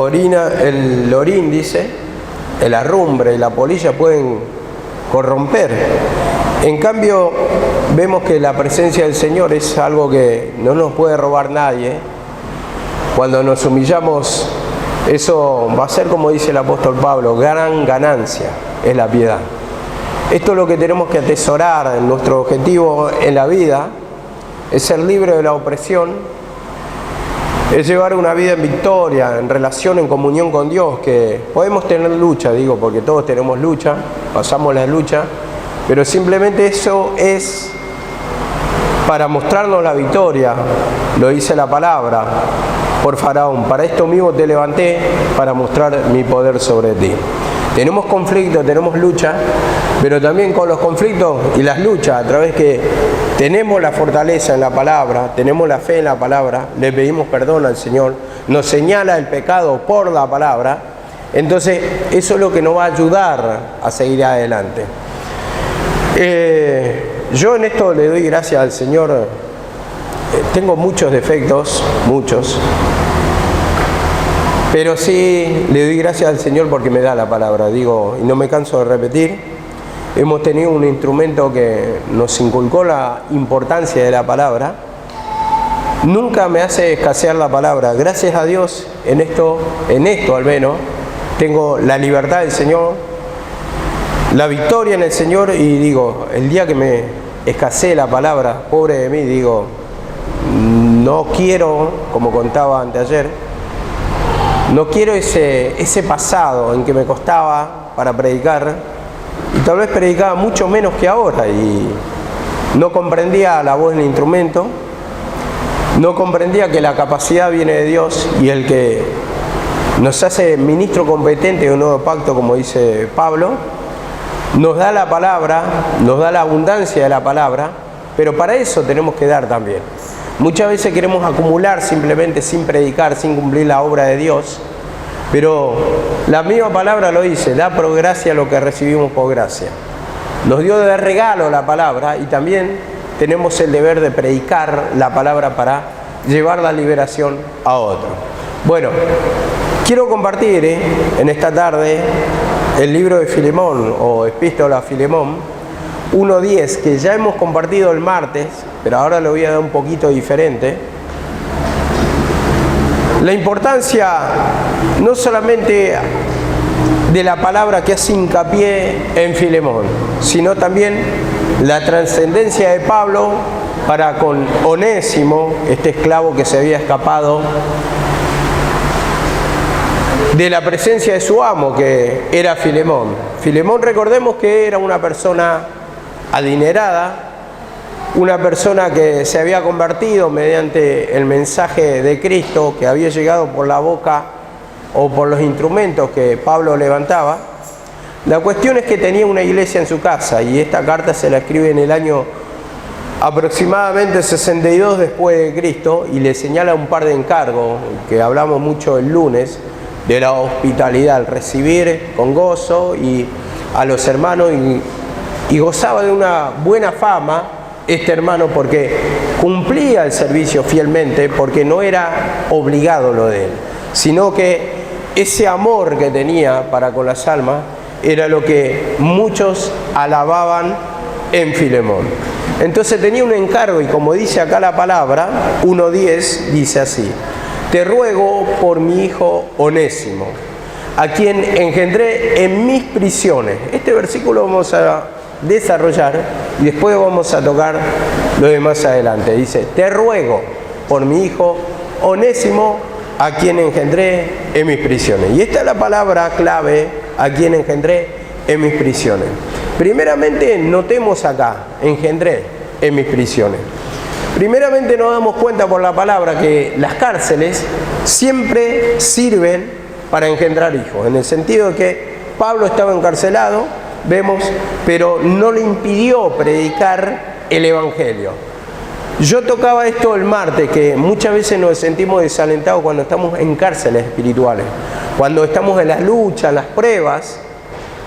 el orín, dice, el arrumbre y la polilla pueden corromper. En cambio, vemos que la presencia del Señor es algo que no nos puede robar nadie. Cuando nos humillamos, eso va a ser, como dice el apóstol Pablo, gran ganancia es la piedad. Esto es lo que tenemos que atesorar. Nuestro objetivo en la vida es ser libre de la opresión, es llevar una vida en victoria, en relación, en comunión con Dios, que podemos tener lucha, digo, porque todos tenemos lucha, pasamos la lucha, pero simplemente eso es para mostrarnos la victoria. Lo dice la palabra por Faraón: para esto mismo te levanté, para mostrar mi poder sobre ti. Tenemos conflictos, tenemos lucha, pero también con los conflictos y las luchas, a través que tenemos la fortaleza en la palabra, tenemos la fe en la palabra, le pedimos perdón al Señor, nos señala el pecado por la palabra, entonces eso es lo que nos va a ayudar a seguir adelante. Yo en esto le doy gracias al Señor. Tengo muchos defectos, muchos, pero sí le doy gracias al Señor porque me da la palabra, digo, y no me canso de repetir. Hemos tenido un instrumento que nos inculcó la importancia de la palabra. Nunca me hace escasear la palabra. Gracias a Dios, en esto al menos, tengo la libertad del Señor, la victoria en el Señor, y digo, el día que me escasee la palabra, pobre de mí, digo, no quiero, como contaba anteayer, no quiero ese pasado en que me costaba para predicar, y tal vez predicaba mucho menos que ahora, y no comprendía la voz del instrumento, no comprendía que la capacidad viene de Dios, y el que nos hace ministro competente de un nuevo pacto, como dice Pablo, nos da la palabra, nos da la abundancia de la palabra, pero para eso tenemos que dar también. Muchas veces queremos acumular simplemente sin predicar, sin cumplir la obra de Dios, pero la misma palabra lo dice: da por gracia lo que recibimos por gracia. Nos dio de regalo la palabra, y también tenemos el deber de predicar la palabra para llevar la liberación a otro. Bueno, quiero compartir en esta tarde el libro de Filemón, o Epístola a Filemón 1:10, que ya hemos compartido el martes, pero ahora lo voy a dar un poquito diferente. La importancia no solamente de la palabra que hace hincapié en Filemón, sino también la trascendencia de Pablo para con Onésimo, este esclavo que se había escapado de la presencia de su amo, que era Filemón. Filemón, recordemos que era una persona adinerada, una persona que se había convertido mediante el mensaje de Cristo que había llegado por la boca o por los instrumentos que Pablo levantaba. La cuestión es que tenía una iglesia en su casa, y esta carta se la escribe en el año aproximadamente 62 después de Cristo, y le señala un par de encargos que hablamos mucho el lunes, de la hospitalidad, el recibir con gozo y a los hermanos, y gozaba de una buena fama este hermano porque cumplía el servicio fielmente, porque no era obligado lo de él, sino que ese amor que tenía para con las almas era lo que muchos alababan en Filemón. Entonces tenía un encargo, y como dice acá la palabra, 1:10, dice así: te ruego por mi hijo Onésimo, a quien engendré en mis prisiones. Este versículo vamos a desarrollar y después vamos a tocar lo de más adelante. Dice: te ruego por mi hijo Onésimo, a quien engendré en mis prisiones. Y esta es la palabra clave: a quien engendré en mis prisiones. Primeramente, notemos acá: engendré en mis prisiones. Primeramente nos damos cuenta por la palabra que las cárceles siempre sirven para engendrar hijos, en el sentido de que Pablo estaba encarcelado, vemos, pero no le impidió predicar el Evangelio. Yo tocaba esto el martes, que muchas veces nos sentimos desalentados cuando estamos en cárceles espirituales, cuando estamos en las luchas, en las pruebas.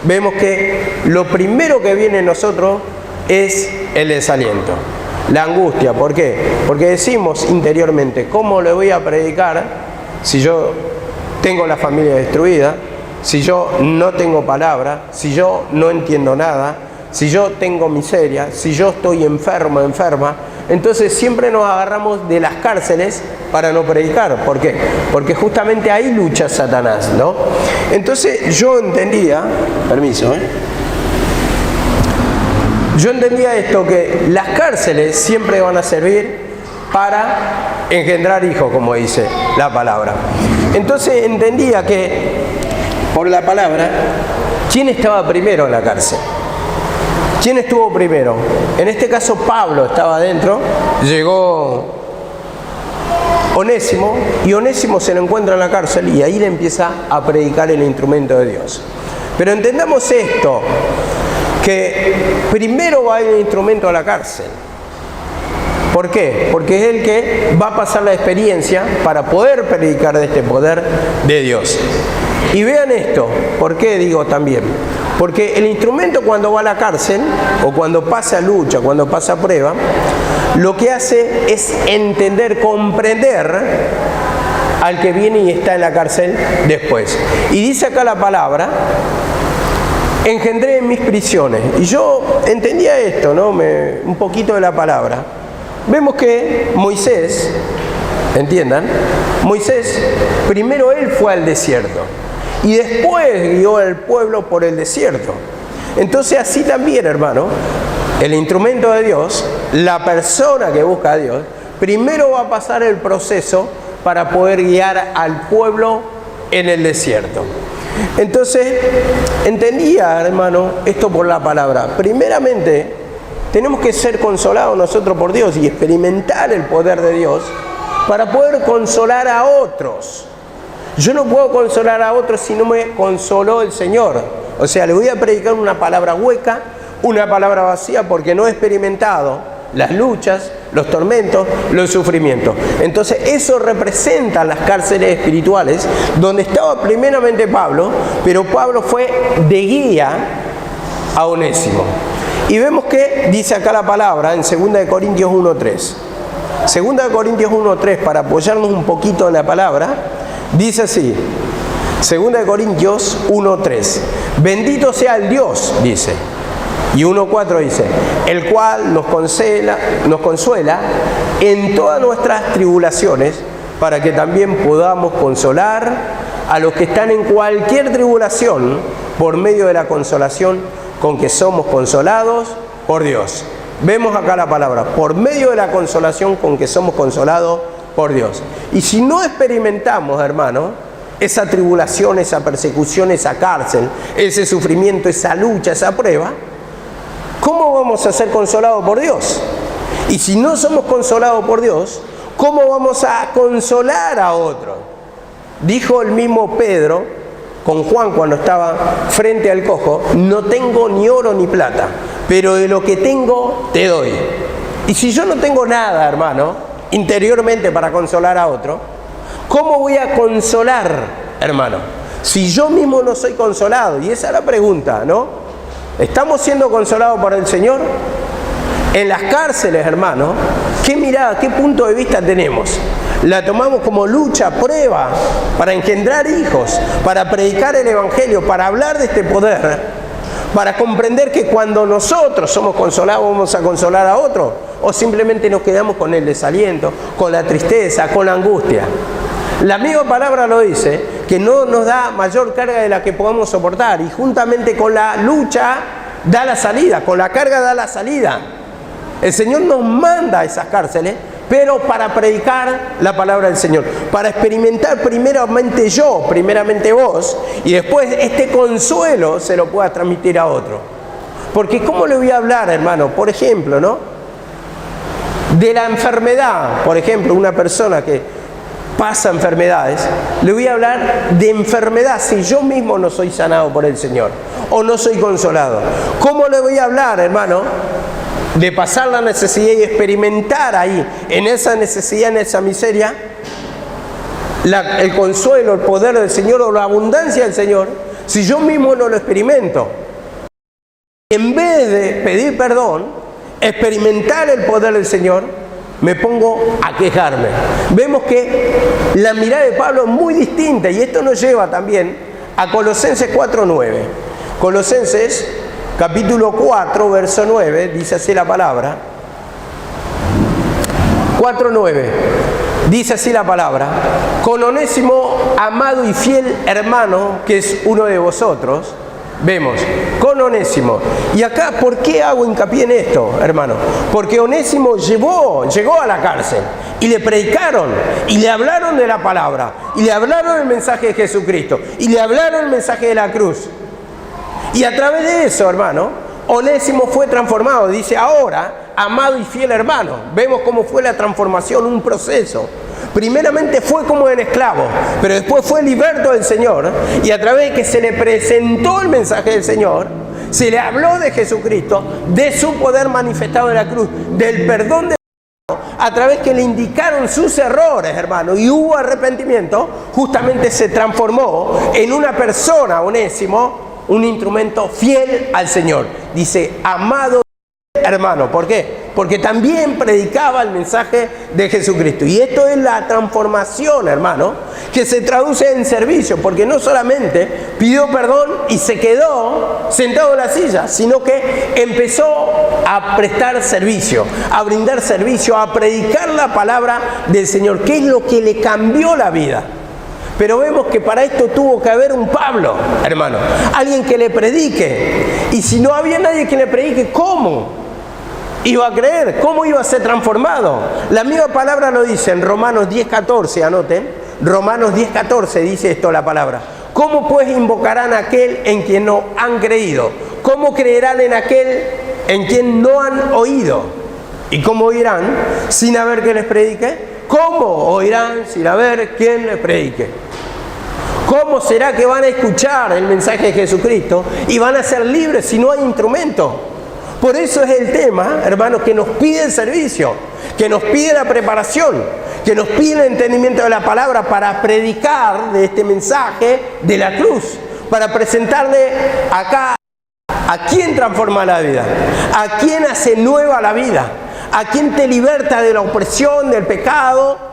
Vemos que lo primero que viene en nosotros es el desaliento, la angustia. ¿Por qué? Porque decimos interiormente: ¿cómo le voy a predicar si yo tengo la familia destruida, si yo no tengo palabra, si yo no entiendo nada, si yo tengo miseria, si yo estoy enfermo, enferma, entonces siempre nos agarramos de las cárceles para no predicar. ¿Por qué? Porque justamente ahí lucha Satanás, ¿no? Entonces yo entendía, permiso, yo entendía esto, que las cárceles siempre van a servir para engendrar hijos, como dice la palabra. Entonces entendía que, por la palabra, ¿quién estaba primero en la cárcel? ¿Quién estuvo primero? En este caso Pablo estaba adentro, llegó Onésimo, y Onésimo se lo encuentra en la cárcel y ahí le empieza a predicar el instrumento de Dios. Pero entendamos esto, que primero va el instrumento a la cárcel. ¿Por qué? Porque es el que va a pasar la experiencia para poder predicar de este poder de Dios. Y vean esto, ¿por qué digo también? Porque el instrumento, cuando va a la cárcel, o cuando pasa lucha, cuando pasa prueba, lo que hace es entender, comprender al que viene y está en la cárcel después. Y dice acá la palabra: engendré en mis prisiones. Y yo entendía esto, ¿no? Un poquito de la palabra. Vemos que Moisés, entiendan, Moisés, primero él fue al desierto y después guió al pueblo por el desierto. Entonces así también, hermano, el instrumento de Dios, la persona que busca a Dios, primero va a pasar el proceso para poder guiar al pueblo en el desierto. Entonces, entendía, hermano, esto por la palabra. Primeramente, tenemos que ser consolados nosotros por Dios y experimentar el poder de Dios para poder consolar a otros. Yo no puedo consolar a otros si no me consoló el Señor. O sea, le voy a predicar una palabra hueca, una palabra vacía, porque no he experimentado las luchas, los tormentos, los sufrimientos. Entonces eso representa las cárceles espirituales donde estaba primeramente Pablo, pero Pablo fue de guía a Onésimo. Y vemos que dice acá la palabra en 2 Corintios 1:3. 2 Corintios 1:3, para apoyarnos un poquito en la palabra, dice así, 2 Corintios 1:3, bendito sea el Dios, dice. Y 1:4 dice, el cual nos consuela en todas nuestras tribulaciones, para que también podamos consolar a los que están en cualquier tribulación por medio de la consolación con que somos consolados por Dios. Vemos acá la palabra, por medio de la consolación con que somos consolados por Dios. Y si no experimentamos, hermano, esa tribulación, esa persecución, esa cárcel, ese sufrimiento, esa lucha, esa prueba, ¿cómo vamos a ser consolados por Dios? Y si no somos consolados por Dios, ¿cómo vamos a consolar a otro? Dijo el mismo Pedro con Juan cuando estaba frente al cojo, no tengo ni oro ni plata, pero de lo que tengo te doy. Y si yo no tengo nada, hermano, interiormente para consolar a otro, ¿cómo voy a consolar, hermano? Si yo mismo no soy consolado. Y esa es la pregunta, ¿no? ¿Estamos siendo consolados por el Señor? En las cárceles, hermano, ¿qué mirada, qué punto de vista tenemos? La tomamos como lucha, prueba, para engendrar hijos, para predicar el Evangelio, para hablar de este poder, para comprender que cuando nosotros somos consolados vamos a consolar a otros, o simplemente nos quedamos con el desaliento, con la tristeza, con la angustia. La misma palabra lo dice, que no nos da mayor carga de la que podamos soportar, y juntamente con la lucha da la salida, con la carga da la salida. El Señor nos manda a esas cárceles, pero para predicar la palabra del Señor, para experimentar primeramente yo, primeramente vos, y después este consuelo se lo pueda transmitir a otro. Porque ¿cómo le voy a hablar, hermano? Por ejemplo, ¿no? De la enfermedad, por ejemplo, una persona que pasa enfermedades, le voy a hablar de enfermedad si yo mismo no soy sanado por el Señor, o no soy consolado. ¿Cómo le voy a hablar, hermano, de pasar la necesidad y experimentar ahí, en esa necesidad, en esa miseria, el consuelo, el poder del Señor o la abundancia del Señor, si yo mismo no lo experimento? En vez de pedir perdón, experimentar el poder del Señor, me pongo a quejarme. Vemos que la mirada de Pablo es muy distinta y esto nos lleva también a Colosenses 4:9. Colosenses capítulo 4, verso 9, dice así la palabra. 4:9. Dice así la palabra: con Onésimo, amado y fiel hermano, que es uno de vosotros. Vemos, con Onésimo. Y acá, ¿por qué hago hincapié en esto, hermano? Porque Onésimo llegó a la cárcel y le predicaron y le hablaron de la palabra y le hablaron del mensaje de Jesucristo y le hablaron el mensaje de la cruz. Y a través de eso, hermano, Onésimo fue transformado. Dice ahora, amado y fiel hermano. Vemos cómo fue la transformación, un proceso. Primeramente fue como en esclavo, pero después fue liberto del Señor, y a través de que se le presentó el mensaje del Señor, se le habló de Jesucristo, de su poder manifestado en la cruz, del perdón de a través que le indicaron sus errores, hermano, y hubo arrepentimiento, justamente se transformó en una persona, Onésimo, un instrumento fiel al Señor. Dice, amado hermano. ¿Por qué? Porque también predicaba el mensaje de Jesucristo. Y esto es la transformación, hermano, que se traduce en servicio, porque no solamente pidió perdón y se quedó sentado en la silla, sino que empezó a prestar servicio, a brindar servicio, a predicar la palabra del Señor, que es lo que le cambió la vida. Pero vemos que para esto tuvo que haber un Pablo, hermano, alguien que le predique. Y si no había nadie que le predique, ¿cómo iba a creer? ¿Cómo iba a ser transformado? La misma palabra lo dice en Romanos 10:14, anoten. Romanos 10:14 dice esto la palabra. ¿Cómo pues invocarán a aquel en quien no han creído? ¿Cómo creerán en aquel en quien no han oído? ¿Y cómo oirán sin haber quien les predique? ¿Cómo oirán sin haber quien les predique? ¿Cómo será que van a escuchar el mensaje de Jesucristo y van a ser libres si no hay instrumento? Por eso es el tema, hermanos, que nos pide el servicio, que nos pide la preparación, que nos pide el entendimiento de la palabra para predicar de este mensaje de la cruz, para presentarle acá a quién transforma la vida, a quién hace nueva la vida, a quién te liberta de la opresión, del pecado,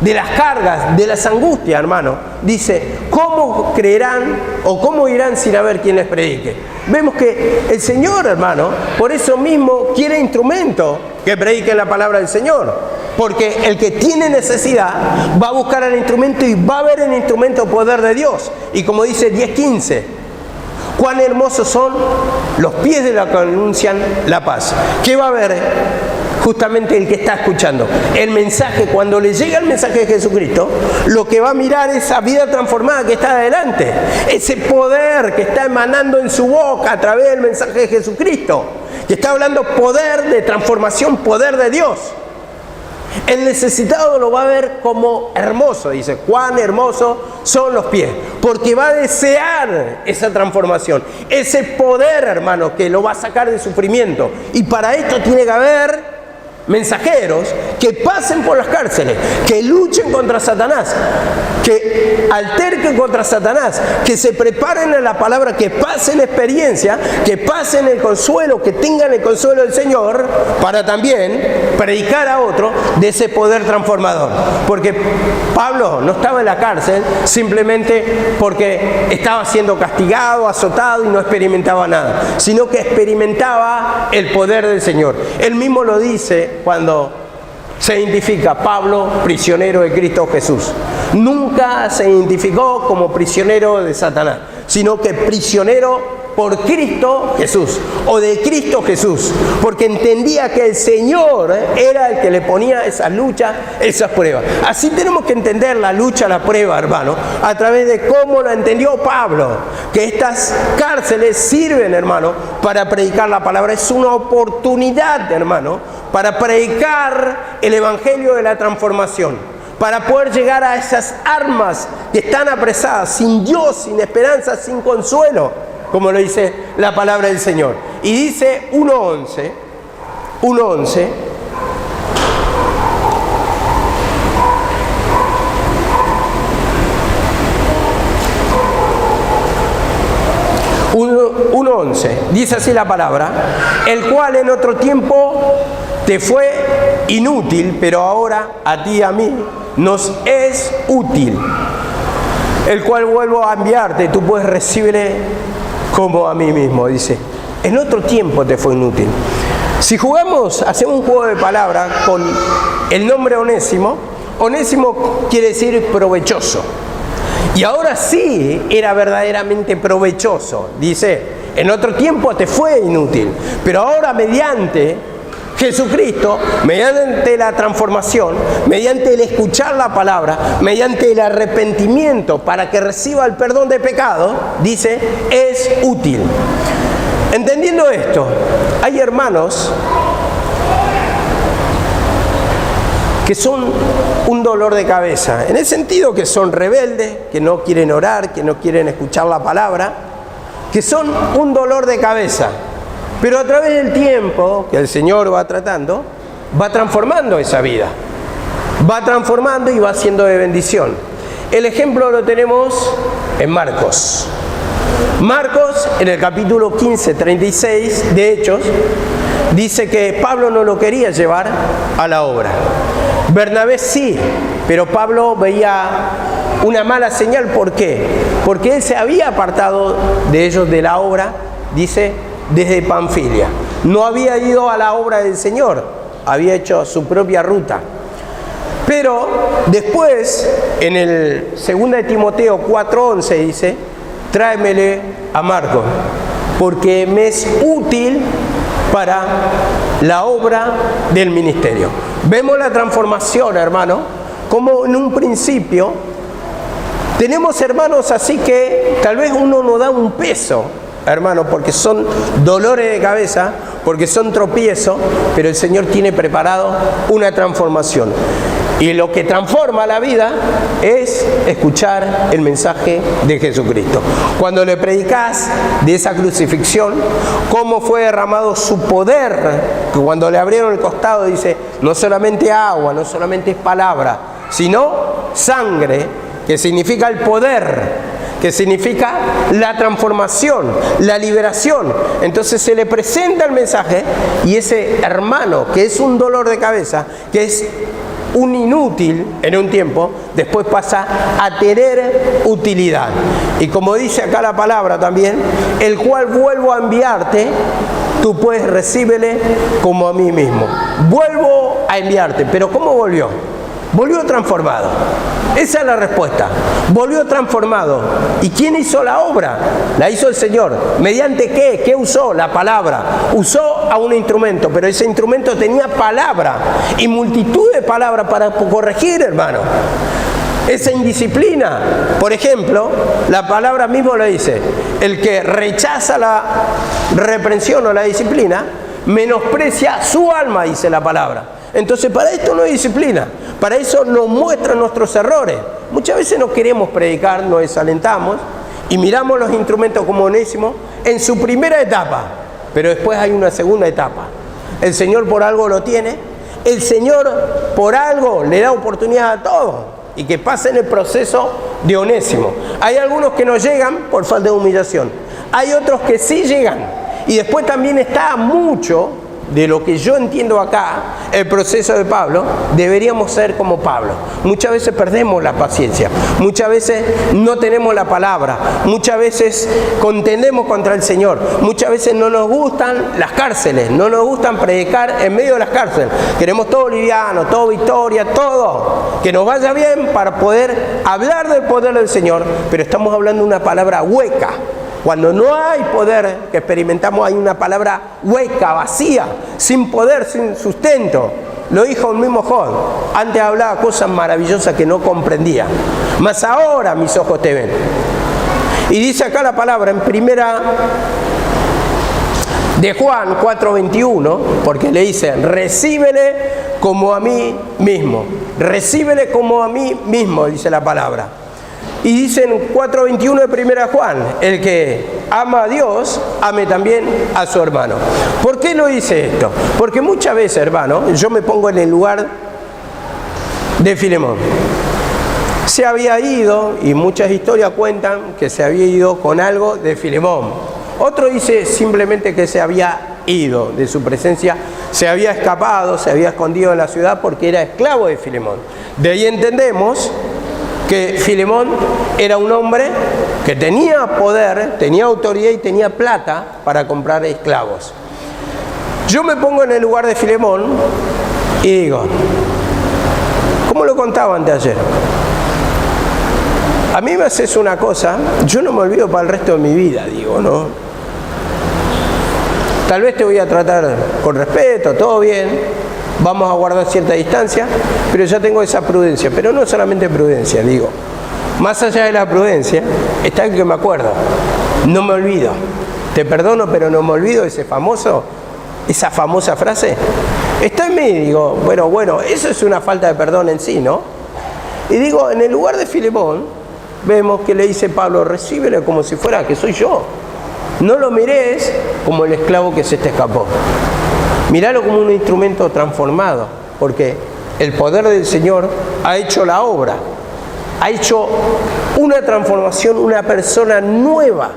de las cargas, de las angustias, hermano. Dice, ¿cómo creerán o cómo irán sin haber quien les predique? Vemos que el Señor, hermano, por eso mismo quiere instrumentos que prediquen la palabra del Señor. Porque el que tiene necesidad va a buscar el instrumento y va a ver el instrumento poder de Dios. Y como dice 10:15, cuán hermosos son los pies de los que anuncian la paz. ¿Qué va a ver? Justamente el que está escuchando el mensaje, cuando le llega el mensaje de Jesucristo, lo que va a mirar es esa vida transformada que está adelante, ese poder que está emanando en su boca a través del mensaje de Jesucristo, que está hablando poder de transformación, poder de Dios. El necesitado lo va a ver como hermoso, dice, cuán hermosos son los pies, porque va a desear esa transformación, ese poder, hermano, que lo va a sacar del sufrimiento. Y para esto tiene que haber mensajeros que pasen por las cárceles, que luchen contra Satanás, que alterquen contra Satanás, que se preparen en la palabra, que pasen experiencia, que pasen el consuelo, que tengan el consuelo del Señor, para también predicar a otro de ese poder transformador. Porque Pablo no estaba en la cárcel simplemente porque estaba siendo castigado, azotado y no experimentaba nada, sino que experimentaba el poder del Señor. Él mismo lo dice cuando se identifica Pablo, prisionero de Cristo Jesús. Nunca se identificó como prisionero de Satanás, sino que prisionero por Cristo Jesús, o de Cristo Jesús, porque entendía que el Señor era el que le ponía esas luchas, esas pruebas. Así tenemos que entender la lucha, la prueba, hermano, a través de cómo lo entendió Pablo, que estas cárceles sirven, hermano, para predicar la palabra. Es una oportunidad, hermano, para predicar el evangelio de la transformación, para poder llegar a esas almas que están apresadas, sin Dios, sin esperanza, sin consuelo, como lo dice la palabra del Señor. Y dice 1:11, dice así la palabra, el cual en otro tiempo te fue inútil, pero ahora a ti y a mí nos es útil, el cual vuelvo a enviarte, tú puedes recibirle como a mí mismo. Dice, en otro tiempo te fue inútil. Si jugamos, hacemos un juego de palabras con el nombre Onésimo, Onésimo quiere decir provechoso. Y ahora sí era verdaderamente provechoso. Dice, en otro tiempo te fue inútil, pero ahora mediante Jesucristo, mediante la transformación, mediante el escuchar la palabra, mediante el arrepentimiento para que reciba el perdón de pecado, dice, es útil. Entendiendo esto, hay hermanos que son un dolor de cabeza, en el sentido que son rebeldes, que no quieren orar, que no quieren escuchar la palabra, que son un dolor de cabeza. Pero a través del tiempo que el Señor va tratando, va transformando esa vida, va transformando y va siendo de bendición. El ejemplo lo tenemos en Marcos. Marcos, en el capítulo 15, 36 de Hechos, dice que Pablo no lo quería llevar a la obra. Bernabé sí, pero Pablo veía una mala señal. ¿Por qué? Porque él se había apartado de ellos de la obra, dice, desde Panfilia. No había ido a la obra del Señor, había hecho su propia ruta. Pero después, en el 2 de Timoteo 4:11 dice, tráemele a Marcos, porque me es útil para la obra del ministerio. Vemos la transformación, hermano, como en un principio tenemos hermanos así que tal vez uno no da un peso, hermano, porque son dolores de cabeza, porque son tropiezos, pero el Señor tiene preparado una transformación. Y lo que transforma la vida es escuchar el mensaje de Jesucristo. Cuando le predicas de esa crucifixión, cómo fue derramado su poder, que cuando le abrieron el costado dice, no solamente agua, no solamente es palabra, sino sangre, que significa el poder, que significa la transformación, la liberación. Entonces se le presenta el mensaje y ese hermano, que es un dolor de cabeza, que es un inútil en un tiempo, después pasa a tener utilidad. Y como dice acá la palabra también, el cual vuelvo a enviarte, tú pues recíbele como a mí mismo. Vuelvo a enviarte, pero ¿cómo volvió? Volvió transformado. Esa es la respuesta. Volvió transformado. ¿Y quién hizo la obra? La hizo el Señor. ¿Mediante qué? ¿Qué usó? La palabra. Usó a un instrumento, pero ese instrumento tenía palabra y multitud de palabras para corregir, hermano. Esa indisciplina, por ejemplo, la palabra mismo lo dice, el que rechaza la reprensión o la disciplina, menosprecia su alma, dice la palabra. Entonces para esto no hay disciplina, para eso nos muestran nuestros errores. Muchas veces no queremos predicar, nos desalentamos y miramos los instrumentos como Onésimo en su primera etapa, pero después hay una segunda etapa. El Señor por algo lo tiene, el Señor por algo le da oportunidad a todos y que pasen el proceso de Onésimo. Hay algunos que no llegan por falta de humillación, hay otros que sí llegan y después también está mucho de lo que yo entiendo acá, el proceso de Pablo, deberíamos ser como Pablo. Muchas veces perdemos la paciencia, muchas veces no tenemos la palabra, muchas veces contendemos contra el Señor, muchas veces no nos gustan las cárceles, no nos gustan predicar en medio de las cárceles. Queremos todo liviano, todo victoria, todo, que nos vaya bien para poder hablar del poder del Señor, pero estamos hablando de una palabra hueca. Cuando no hay poder que experimentamos, hay una palabra hueca, vacía, sin poder, sin sustento. Lo dijo el mismo Job. Antes hablaba cosas maravillosas que no comprendía. Mas ahora mis ojos te ven. Y dice acá la palabra en primera de Juan 4:21, porque le dice, recíbele como a mí mismo. Recíbele como a mí mismo, dice la palabra. Y dice en 4:21 de primera Juan, el que ama a Dios, ame también a su hermano. ¿Por qué no dice esto? Porque muchas veces, hermano, yo me pongo en el lugar de Filemón. Se había ido, y muchas historias cuentan que se había ido con algo de Filemón. Otro dice simplemente que se había ido de su presencia, se había escapado, se había escondido en la ciudad porque era esclavo de Filemón. De ahí entendemos que Filemón era un hombre que tenía poder, tenía autoridad y tenía plata para comprar esclavos. Yo me pongo en el lugar de Filemón y digo, ¿cómo lo contaba anteayer? A mí me haces una cosa, yo no me olvido para el resto de mi vida, digo, ¿no? Tal vez te voy a tratar con respeto, todo bien, vamos a guardar cierta distancia, pero ya tengo esa prudencia, pero no solamente prudencia, digo, más allá de la prudencia, está el que me acuerdo, no me olvido, te perdono pero no me olvido, esa famosa frase, está en mí, digo, bueno, eso es una falta de perdón en sí, ¿no? Y digo, en el lugar de Filemón, vemos que le dice Pablo, recíbelo como si fuera que soy yo. No lo mires como el esclavo que se te escapó. Míralo como un instrumento transformado, porque el poder del Señor ha hecho la obra, ha hecho una transformación, una persona nueva.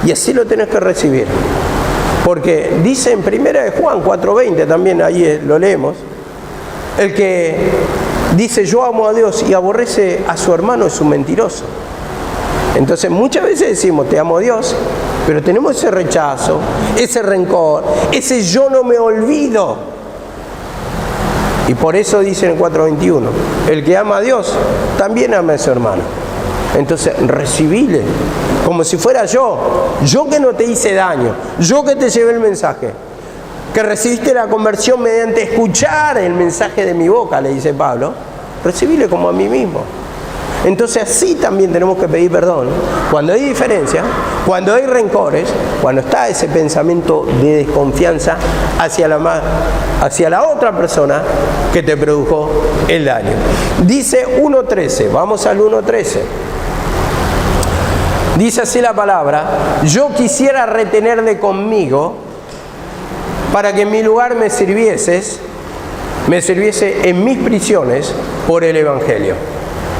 Y así lo tenés que recibir. Porque dice en 1 de Juan 4:20, también ahí lo leemos, el que dice yo amo a Dios y aborrece a su hermano es un mentiroso. Entonces muchas veces decimos te amo a Dios, pero tenemos ese rechazo, ese rencor, ese yo no me olvido. Y por eso dice en el 4:21, el que ama a Dios también ama a su hermano. Entonces recibile como si fuera yo que no te hice daño, yo que te llevé el mensaje, que recibiste la conversión mediante escuchar el mensaje de mi boca, le dice Pablo, recibile como a mí mismo. Entonces así también tenemos que pedir perdón cuando hay diferencia, cuando hay rencores, cuando está ese pensamiento de desconfianza hacia la otra persona que te produjo el daño. Dice 1:13, vamos al 1:13. Dice así la palabra, yo quisiera retenerle conmigo para que en mi lugar me sirviese en mis prisiones por el Evangelio.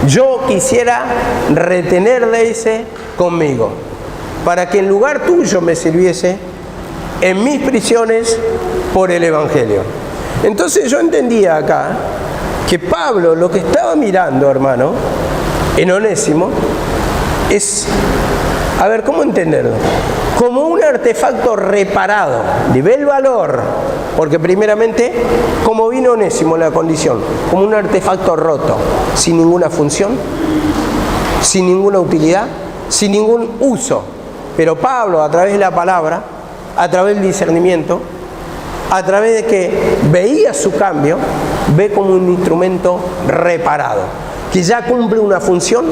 Yo quisiera retenerle conmigo, para que en lugar tuyo me sirviese en mis prisiones por el Evangelio. Entonces yo entendía acá que Pablo lo que estaba mirando, hermano, en Onésimo, es, a ver, ¿cómo entenderlo? Como un artefacto reparado, le ve el valor, porque primeramente, como vino Onésimo la condición, como un artefacto roto, sin ninguna función, sin ninguna utilidad, sin ningún uso. Pero Pablo, a través de la palabra, a través del discernimiento, a través de que veía su cambio, ve como un instrumento reparado, que ya cumple una función,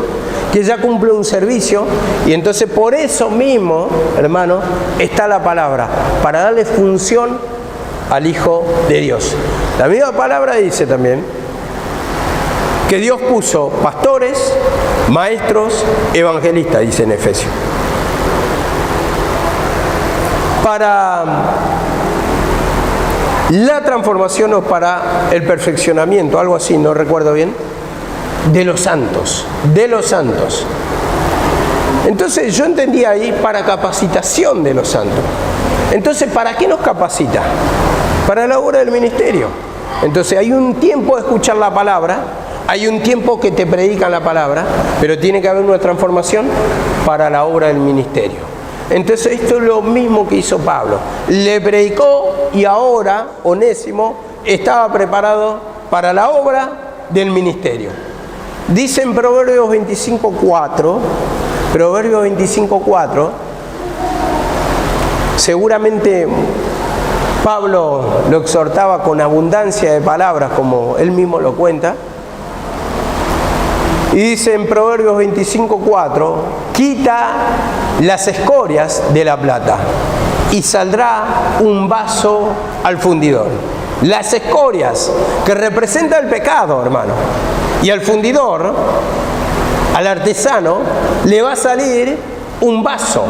que ya cumple un servicio, y entonces por eso mismo, hermano, está la palabra, para darle función al Hijo de Dios. La misma palabra dice también que Dios puso pastores, maestros, evangelistas, dice en Efesios, para la transformación o para el perfeccionamiento, algo así, no recuerdo bien, de los santos, Entonces yo entendía ahí para capacitación de los santos. Entonces, ¿para qué nos capacita? Para la obra del ministerio. Entonces hay un tiempo de escuchar la palabra, hay un tiempo que te predican la palabra, pero tiene que haber una transformación para la obra del ministerio. Entonces esto es lo mismo que hizo Pablo. Le predicó y ahora Onésimo estaba preparado para la obra del ministerio. Dice en Proverbios 25:4, seguramente Pablo lo exhortaba con abundancia de palabras, como él mismo lo cuenta. Y dice en Proverbios 25:4, quita las escorias de la plata y saldrá un vaso al fundidor. Las escorias, que representa el pecado, hermano. Y al fundidor, al artesano, le va a salir un vaso.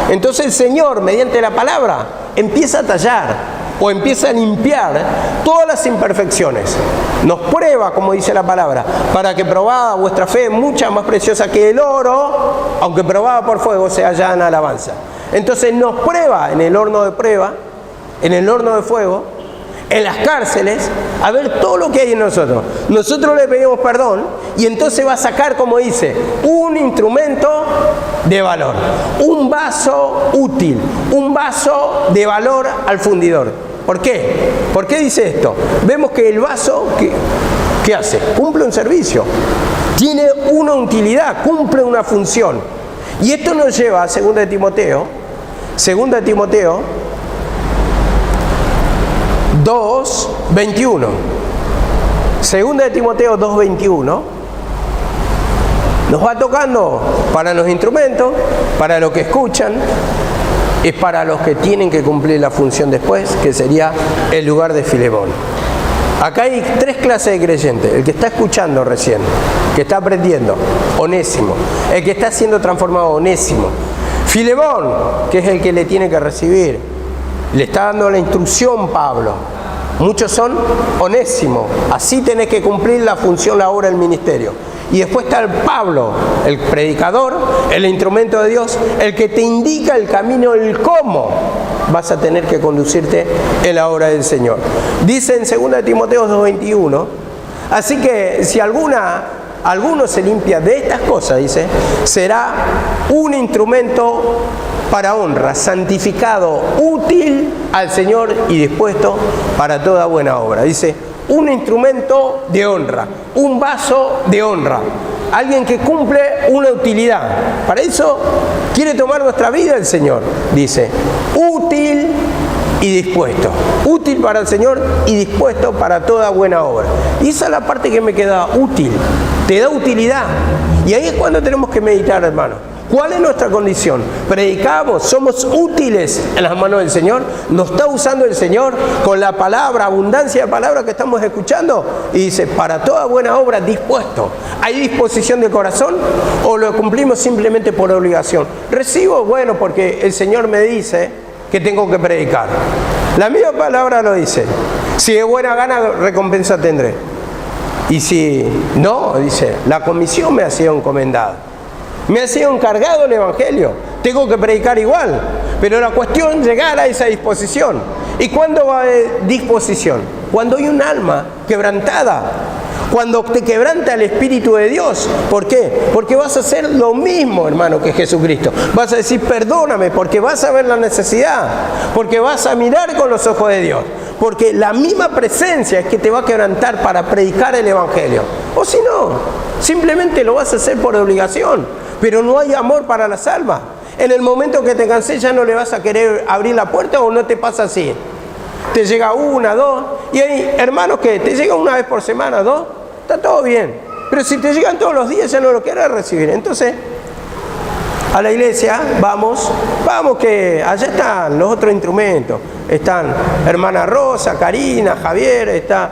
Entonces el Señor, mediante la palabra, empieza a tallar o empieza a limpiar todas las imperfecciones. Nos prueba, como dice la palabra, para que probada vuestra fe, mucha más preciosa que el oro, aunque probada por fuego, se halla en alabanza. Entonces nos prueba en el horno de prueba, en el horno de fuego, en las cárceles, a ver todo lo que hay en nosotros. Nosotros le pedimos perdón y entonces va a sacar, como dice, un instrumento de valor, un vaso útil, un vaso de valor al fundidor. ¿Por qué? ¿Por qué dice esto? Vemos que el vaso, ¿qué hace? Cumple un servicio, tiene una utilidad, cumple una función. Y esto nos lleva a 2 Timoteo 2:21. 2 Timoteo 2:21 nos va tocando para los instrumentos, para los que escuchan, es para los que tienen que cumplir la función después, que sería el lugar de Filemón. Acá hay 3 clases de creyentes: el que está escuchando recién, que está aprendiendo, Onésimo; el que está siendo transformado, Onésimo; Filemón, que es el que le tiene que recibir, le está dando la instrucción Pablo. Muchos son Onésimo, así tenés que cumplir la función, la obra del ministerio. Y después está el Pablo, el predicador, el instrumento de Dios, el que te indica el camino, el cómo vas a tener que conducirte en la obra del Señor. Dice en 2 Timoteo 2:21, así que si alguno se limpia de estas cosas, dice, será un instrumento para honra, santificado, útil al Señor y dispuesto para toda buena obra. Dice, un instrumento de honra, un vaso de honra, alguien que cumple una utilidad. Para eso quiere tomar nuestra vida el Señor. Dice, útil y dispuesto, útil para el Señor y dispuesto para toda buena obra. Y esa es la parte que me queda, útil, te da utilidad. Y ahí es cuando tenemos que meditar, hermano. ¿Cuál es nuestra condición? ¿Predicamos? ¿Somos útiles en las manos del Señor? ¿Nos está usando el Señor con la palabra, abundancia de palabra que estamos escuchando? Y dice, para toda buena obra, dispuesto. ¿Hay disposición de corazón o lo cumplimos simplemente por obligación? Recibo, bueno, porque el Señor me dice que tengo que predicar. La misma palabra lo dice. Si de buena gana, recompensa tendré. Y si no, dice, la comisión me ha sido encomendada. Me ha sido encargado el Evangelio, tengo que predicar igual, pero la cuestión es llegar a esa disposición. ¿Y cuándo va a haber disposición? Cuando hay un alma quebrantada, cuando te quebranta el Espíritu de Dios. ¿Por qué? Porque vas a hacer lo mismo, hermano, que Jesucristo. Vas a decir, perdóname, porque vas a ver la necesidad, porque vas a mirar con los ojos de Dios, porque la misma presencia es que te va a quebrantar para predicar el Evangelio. O si no, simplemente lo vas a hacer por obligación. Pero no hay amor para las almas. En el momento que te cansé ya no le vas a querer abrir la puerta, o no te pasa así. Te llega 1, 2, y hay hermanos que te llegan una vez por semana, 2, está todo bien. Pero si te llegan todos los días ya no lo quieres recibir. Entonces, a la iglesia vamos que allá están los otros instrumentos. Están hermana Rosa, Karina, Javier, está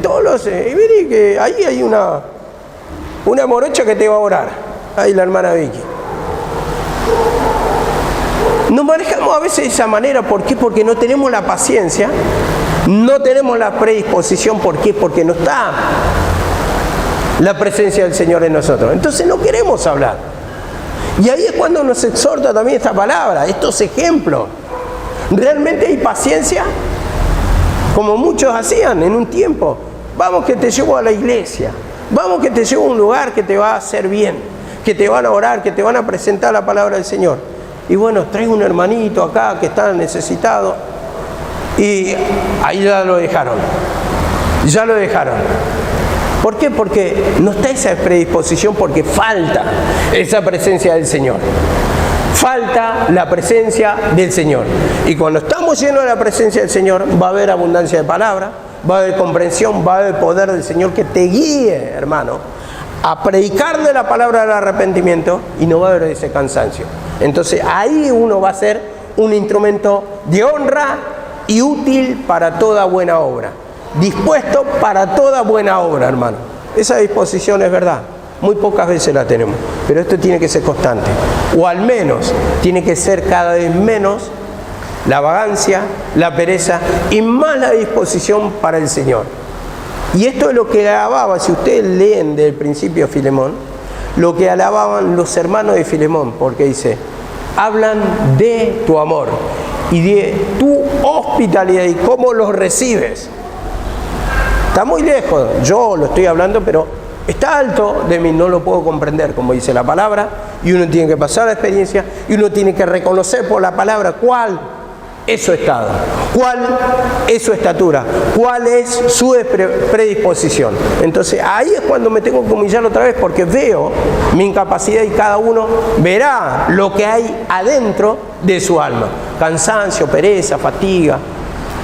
todos los... y vení que ahí hay una morocha que te va a orar. Ahí la hermana Vicky. Nos manejamos a veces de esa manera. ¿Por qué? Porque no tenemos la paciencia, no tenemos la predisposición. ¿Por qué? Porque no está la presencia del Señor en nosotros. Entonces no queremos hablar. Y ahí es cuando nos exhorta también esta palabra, estos ejemplos. ¿Realmente hay paciencia? Como muchos hacían en un tiempo. Vamos que te llevo a la iglesia. Vamos que te llevo a un lugar que te va a hacer bien, que te van a orar, que te van a presentar la palabra del Señor. Y bueno, traes un hermanito acá que está necesitado. Y ahí ya lo dejaron. Ya lo dejaron. ¿Por qué? Porque no está esa predisposición, porque falta esa presencia del Señor. Falta la presencia del Señor. Y cuando estamos llenos de la presencia del Señor, va a haber abundancia de palabra, va a haber comprensión, va a haber poder del Señor que te guíe, hermano, a predicarle la palabra del arrepentimiento, y no va a haber ese cansancio. Entonces ahí uno va a ser un instrumento de honra y útil para toda buena obra. Dispuesto para toda buena obra, hermano. Esa disposición es verdad. Muy pocas veces la tenemos. Pero esto tiene que ser constante. O al menos tiene que ser cada vez menos la vagancia, la pereza y más la disposición para el Señor. Y esto es lo que alababa, si ustedes leen del principio Filemón, lo que alababan los hermanos de Filemón, porque dice, hablan de tu amor y de tu hospitalidad y cómo los recibes. Está muy lejos, yo lo estoy hablando, pero está alto de mí, no lo puedo comprender, como dice la palabra, y uno tiene que pasar la experiencia y uno tiene que reconocer por la palabra cuál es su estado, cuál es su estatura, cuál es su predisposición. Entonces ahí es cuando me tengo que humillar otra vez, porque veo mi incapacidad y cada uno verá lo que hay adentro de su alma. Cansancio, pereza, fatiga.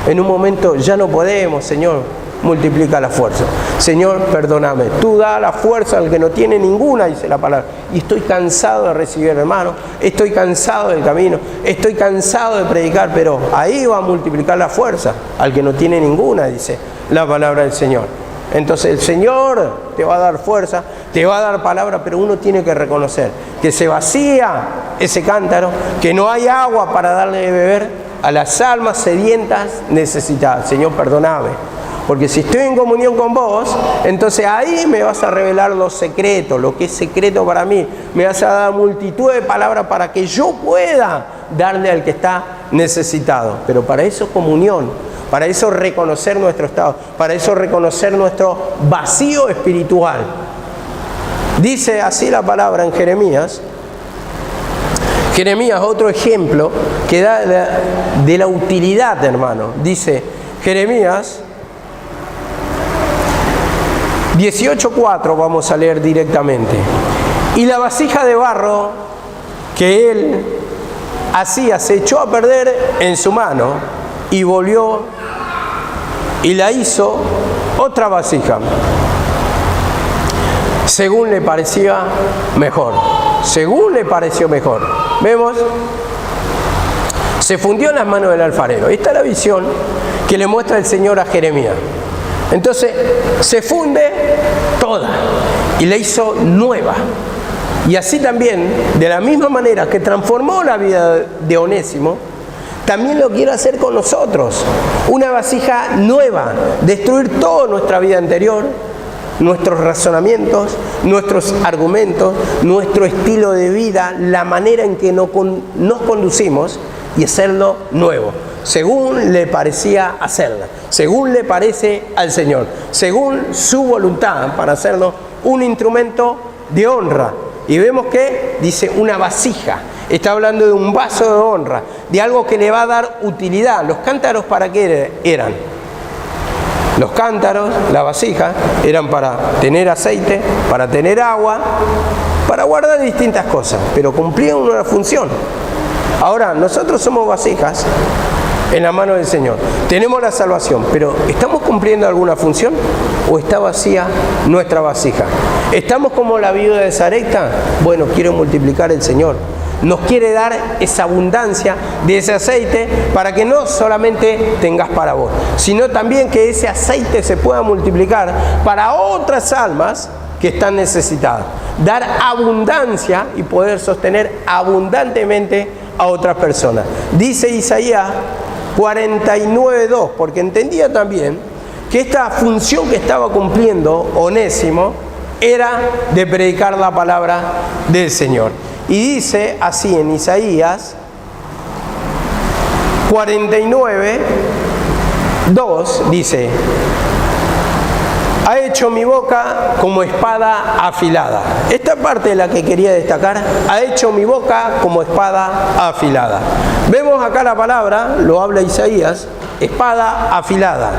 En un momento ya no podemos, Señor, multiplica la fuerza. Señor, perdóname, tú da la fuerza al que no tiene ninguna, dice la palabra. Y estoy cansado de recibir, hermano, estoy cansado del camino, estoy cansado de predicar, pero ahí va a multiplicar la fuerza al que no tiene ninguna, dice la palabra del Señor. Entonces el Señor te va a dar fuerza, te va a dar palabra, pero uno tiene que reconocer que se vacía ese cántaro, que no hay agua para darle de beber a las almas sedientas necesitadas. Señor, perdóname. Porque si estoy en comunión con vos, entonces ahí me vas a revelar los secretos, lo que es secreto para mí. Me vas a dar multitud de palabras para que yo pueda darle al que está necesitado. Pero para eso comunión, para eso reconocer nuestro estado, para eso reconocer nuestro vacío espiritual. Dice así la palabra en Jeremías. Jeremías, otro ejemplo que da de la utilidad, hermano. Dice Jeremías 18:4, vamos a leer directamente. Y la vasija de barro que él hacía se echó a perder en su mano y volvió y la hizo otra vasija, según le parecía mejor. Según le pareció mejor. ¿Vemos? Se fundió en las manos del alfarero. Esta es la visión que le muestra el Señor a Jeremías. Entonces se funde toda y la hizo nueva. Y así también, de la misma manera que transformó la vida de Onésimo, también lo quiere hacer con nosotros. Una vasija nueva, destruir toda nuestra vida anterior, nuestros razonamientos, nuestros argumentos, nuestro estilo de vida, la manera en que nos conducimos y hacerlo nuevo. Según le parecía hacerla, según le parece al Señor, según su voluntad, para hacernos un instrumento de honra. Y vemos que dice una vasija, está hablando de un vaso de honra, de algo que le va a dar utilidad. ¿Los cántaros para qué eran? Los cántaros, la vasija, eran para tener aceite, para tener agua, para guardar distintas cosas, pero cumplían una función. Ahora, nosotros somos vasijas en la mano del Señor. Tenemos la salvación, pero ¿estamos cumpliendo alguna función o está vacía nuestra vasija? ¿Estamos como la viuda de Sarepta? Bueno, quiere multiplicar el Señor. Nos quiere dar esa abundancia de ese aceite para que no solamente tengas para vos, sino también que ese aceite se pueda multiplicar para otras almas que están necesitadas. Dar abundancia y poder sostener abundantemente a otras personas. Dice Isaías 49:2, porque entendía también que esta función que estaba cumpliendo Onésimo era de predicar la palabra del Señor. Y dice así en Isaías 49:2, dice: ha hecho mi boca como espada afilada. Esta parte es la que quería destacar. Ha hecho mi boca como espada afilada. Vemos acá la palabra, lo habla Isaías, espada afilada.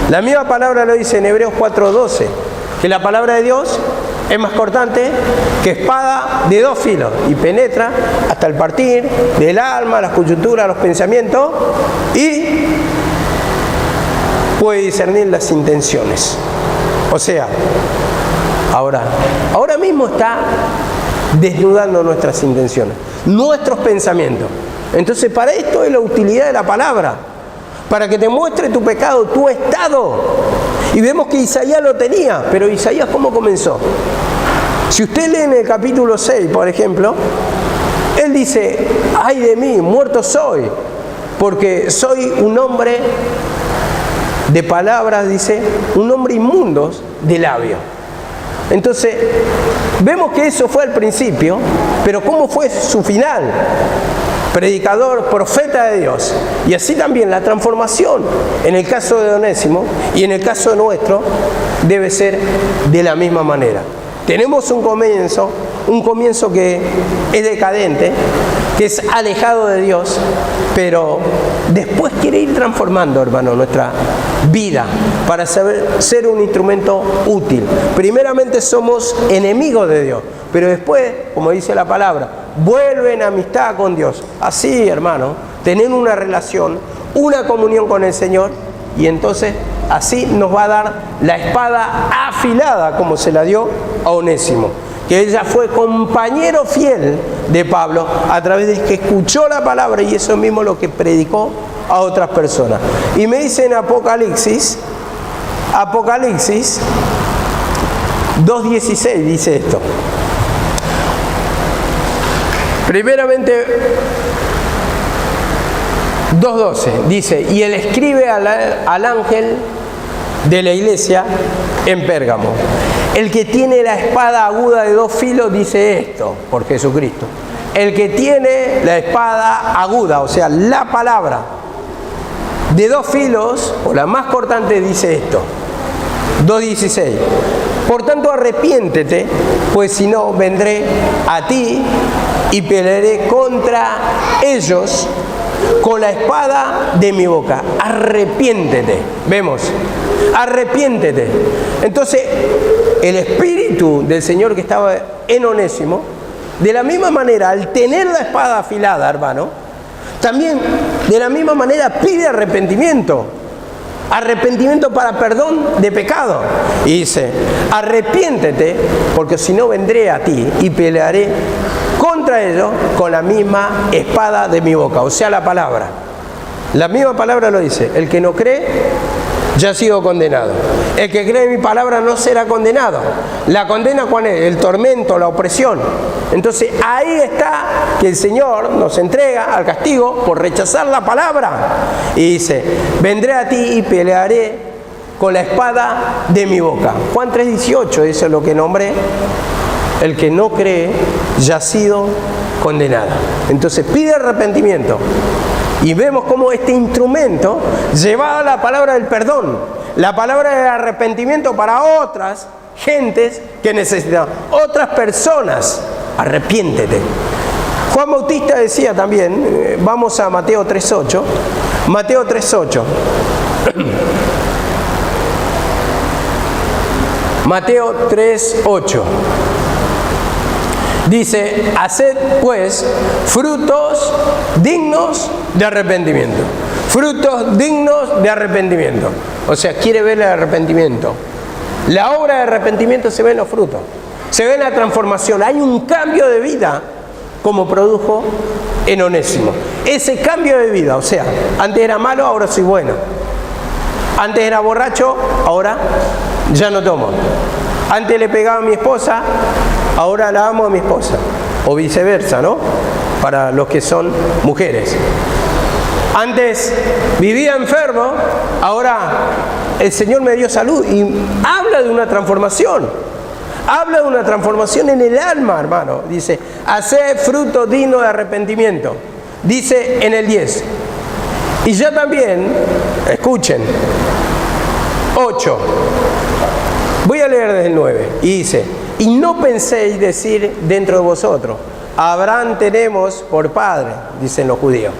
La misma palabra lo dice en Hebreos 4:12, que la palabra de Dios es más cortante que espada de dos filos y penetra hasta el partir del alma, las coyunturas, los pensamientos y puede discernir las intenciones. O sea, ahora mismo está desnudando nuestras intenciones, nuestros pensamientos. Entonces, para esto es la utilidad de la palabra, para que te muestre tu pecado, tu estado. Y vemos que Isaías lo tenía, pero Isaías, ¿cómo comenzó? Si usted lee en el capítulo 6, por ejemplo, él dice: ay de mí, muerto soy, porque soy un hombre de palabras, dice, un hombre inmundo de labios. Entonces, vemos que eso fue al principio, pero ¿cómo fue su final? Predicador, profeta de Dios. Y así también la transformación, en el caso de Onésimo y en el caso nuestro, debe ser de la misma manera. Tenemos un comienzo que es decadente, que es alejado de Dios, pero después quiere ir transformando, hermano, nuestra vida para ser un instrumento útil. Primeramente somos enemigos de Dios, pero después, como dice la palabra, vuelve en amistad con Dios. Así, hermano, tener una relación, una comunión con el Señor, y entonces así nos va a dar la espada afilada como se la dio a Onésimo, que ella fue compañero fiel de Pablo a través de que escuchó la palabra, y eso mismo lo que predicó a otras personas. Y me dice en Apocalipsis 2:16 dice esto. Primeramente 2:12 dice: y él escribe al ángel de la iglesia en Pérgamo: el que tiene la espada aguda de 2 filos dice esto, por Jesucristo. El que tiene la espada aguda, o sea, la palabra de 2 filos, o la más cortante, dice esto. 2:16: por tanto arrepiéntete, pues si no vendré a ti y pelearé contra ellos con la espada de mi boca. Arrepiéntete. Vemos, arrepiéntete. Entonces, el espíritu del Señor que estaba en Onésimo, de la misma manera, al tener la espada afilada, hermano, también de la misma manera pide arrepentimiento. Arrepentimiento para perdón de pecado. Y dice: arrepiéntete, porque si no vendré a ti y pelearé contra ellos con la misma espada de mi boca. O sea, la palabra. La misma palabra lo dice: el que no cree ya ha sido condenado. El que cree en mi palabra no será condenado. La condena, ¿cuál es? El tormento, la opresión. Entonces ahí está que el Señor nos entrega al castigo por rechazar la palabra. Y dice: vendré a ti y pelearé con la espada de mi boca. Juan 3:18, eso es lo que nombré. El que no cree ya ha sido condenado. Entonces pide arrepentimiento. Y vemos cómo este instrumento llevaba la palabra del perdón, la palabra del arrepentimiento para otras gentes que necesitan, otras personas. Arrepiéntete. Juan Bautista decía también, vamos a Mateo 3:8. Mateo 3:8. Mateo 3:8. Dice: haced pues frutos dignos de arrepentimiento. Frutos dignos de arrepentimiento. O sea, quiere ver el arrepentimiento. La obra de arrepentimiento se ve en los frutos. Se ve en la transformación. Hay un cambio de vida como produjo en Onésimo. Ese cambio de vida, o sea, antes era malo, ahora soy bueno. Antes era borracho, ahora ya no tomo. Antes le pegaba a mi esposa, ahora la amo a mi esposa. O viceversa, ¿no? Para los que son mujeres. Antes vivía enfermo, ahora el Señor me dio salud. Y habla de una transformación. Habla de una transformación en el alma, hermano. Dice: haced fruto digno de arrepentimiento. Dice en el 10. Y ya también, escuchen, 8. Voy a leer desde el 9. Y dice: y no penséis decir dentro de vosotros: Abraham tenemos por padre, dicen los judíos.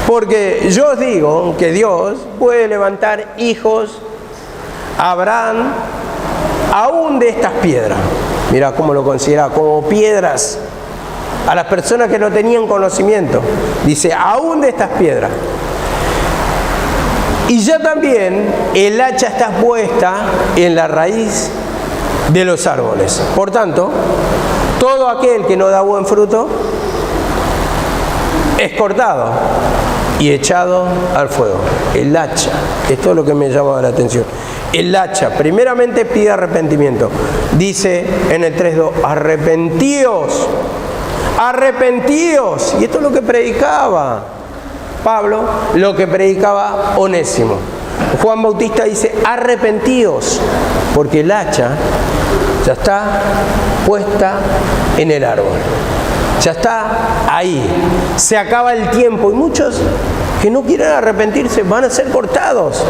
Porque yo os digo que Dios puede levantar hijos a Abraham aún de estas piedras. Mira cómo lo considera, como piedras. A las personas que no tenían conocimiento. Dice: aún de estas piedras. Y ya también el hacha está puesta en la raíz de los árboles. Por tanto, todo aquel que no da buen fruto es cortado y echado al fuego. El hacha, esto es lo que me llama la atención. El hacha, primeramente pide arrepentimiento. Dice en el 3:2: arrepentíos, arrepentíos. Y esto es lo que predicaba Pablo, lo que predicaba Onésimo. Juan Bautista dice: arrepentíos, porque el hacha ya está puesta en el árbol. Ya está ahí. Se acaba el tiempo y muchos que no quieren arrepentirse van a ser cortados.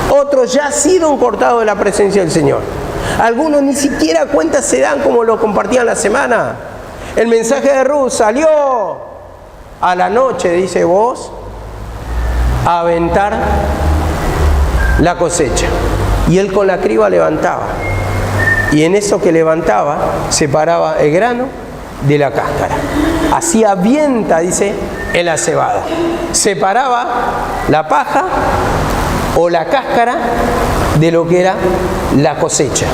Otros ya han sido cortados de la presencia del Señor. Algunos ni siquiera cuenta se dan, como lo compartían la semana. El mensaje de Ruth salió a la noche, dice vos, a aventar la cosecha. Y él con la criba levantaba. Y en eso que levantaba, separaba el grano de la cáscara. Hacía vienta, dice, en la cebada. Separaba la paja o la cáscara de lo que era la cosecha.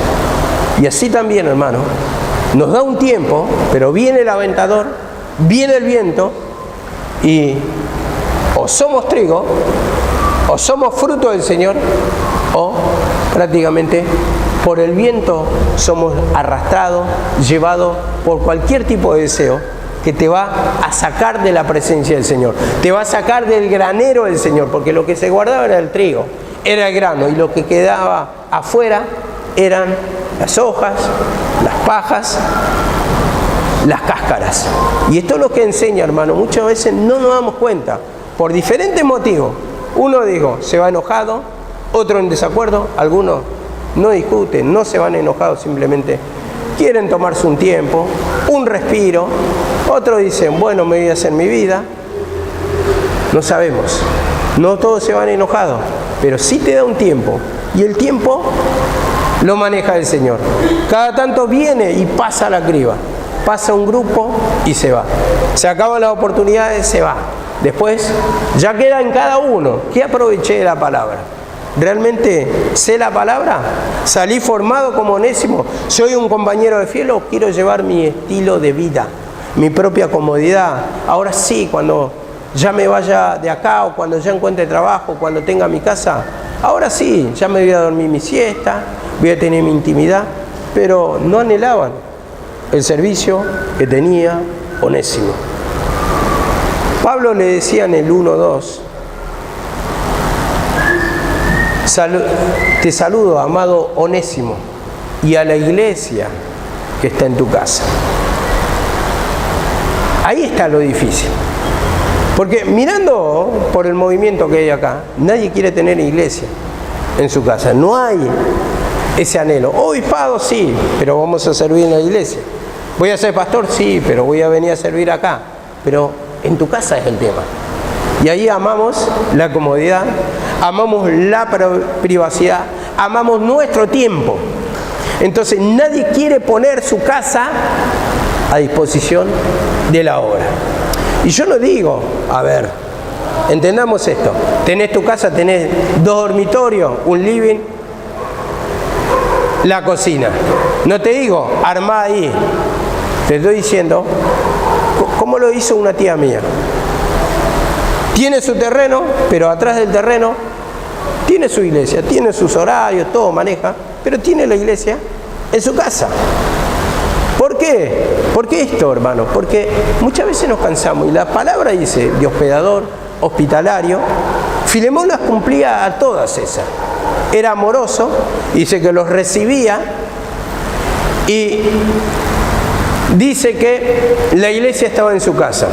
Y así también, hermano, nos da un tiempo, pero viene el aventador, viene el viento, y o somos trigo, o somos fruto del Señor, o prácticamente por el viento somos arrastrados, llevados por cualquier tipo de deseo que te va a sacar de la presencia del Señor, te va a sacar del granero del Señor, porque lo que se guardaba era el trigo, era el grano, y lo que quedaba afuera eran las hojas, las pajas, las cáscaras. Y esto es lo que enseña, hermano, muchas veces no nos damos cuenta, por diferentes motivos. Uno, digo, se va enojado, otro en desacuerdo, algunos no discuten, no se van enojados, simplemente quieren tomarse un tiempo, un respiro. Otros dicen, bueno, me voy a hacer mi vida. No sabemos, no todos se van enojados, pero sí te da un tiempo, y el tiempo lo maneja el Señor. Cada tanto viene y pasa la criba, pasa un grupo y se va. Se acaban las oportunidades, se va. Después ya queda en cada uno. ¿Qué aproveché de la palabra? ¿Realmente sé la palabra? ¿Salí formado como Onésimo? ¿Soy un compañero de fiel o quiero llevar mi estilo de vida, mi propia comodidad? Ahora sí, cuando ya me vaya de acá, o cuando ya encuentre trabajo, cuando tenga mi casa, ahora sí, ya me voy a dormir mi siesta, voy a tener mi intimidad. Pero no anhelaban el servicio que tenía Onésimo. Pablo le decía en el 1:2, te saludo, amado Onésimo, y a la iglesia que está en tu casa. Ahí está lo difícil. Porque mirando por el movimiento que hay acá, nadie quiere tener iglesia en su casa. No hay ese anhelo. Obispado sí, pero vamos a servir en la iglesia. Voy a ser pastor, sí, pero voy a venir a servir acá. Pero en tu casa es el tema. Y ahí amamos la comodidad, amamos la privacidad, amamos nuestro tiempo. Entonces nadie quiere poner su casa a disposición de la obra. Y yo no digo, a ver, entendamos esto, tenés tu casa, tenés 2 dormitorios, un living, la cocina. No te digo, armá ahí, te estoy diciendo, ¿cómo lo hizo una tía mía? Tiene su terreno, pero atrás del terreno tiene su iglesia, tiene sus horarios, todo maneja, pero tiene la iglesia en su casa. ¿Por qué? ¿Por qué esto, hermano? Porque muchas veces nos cansamos, y la palabra dice de hospedador, hospitalario. Filemón las cumplía a todas esas. Era amoroso, dice que los recibía, y dice que la iglesia estaba en su casa.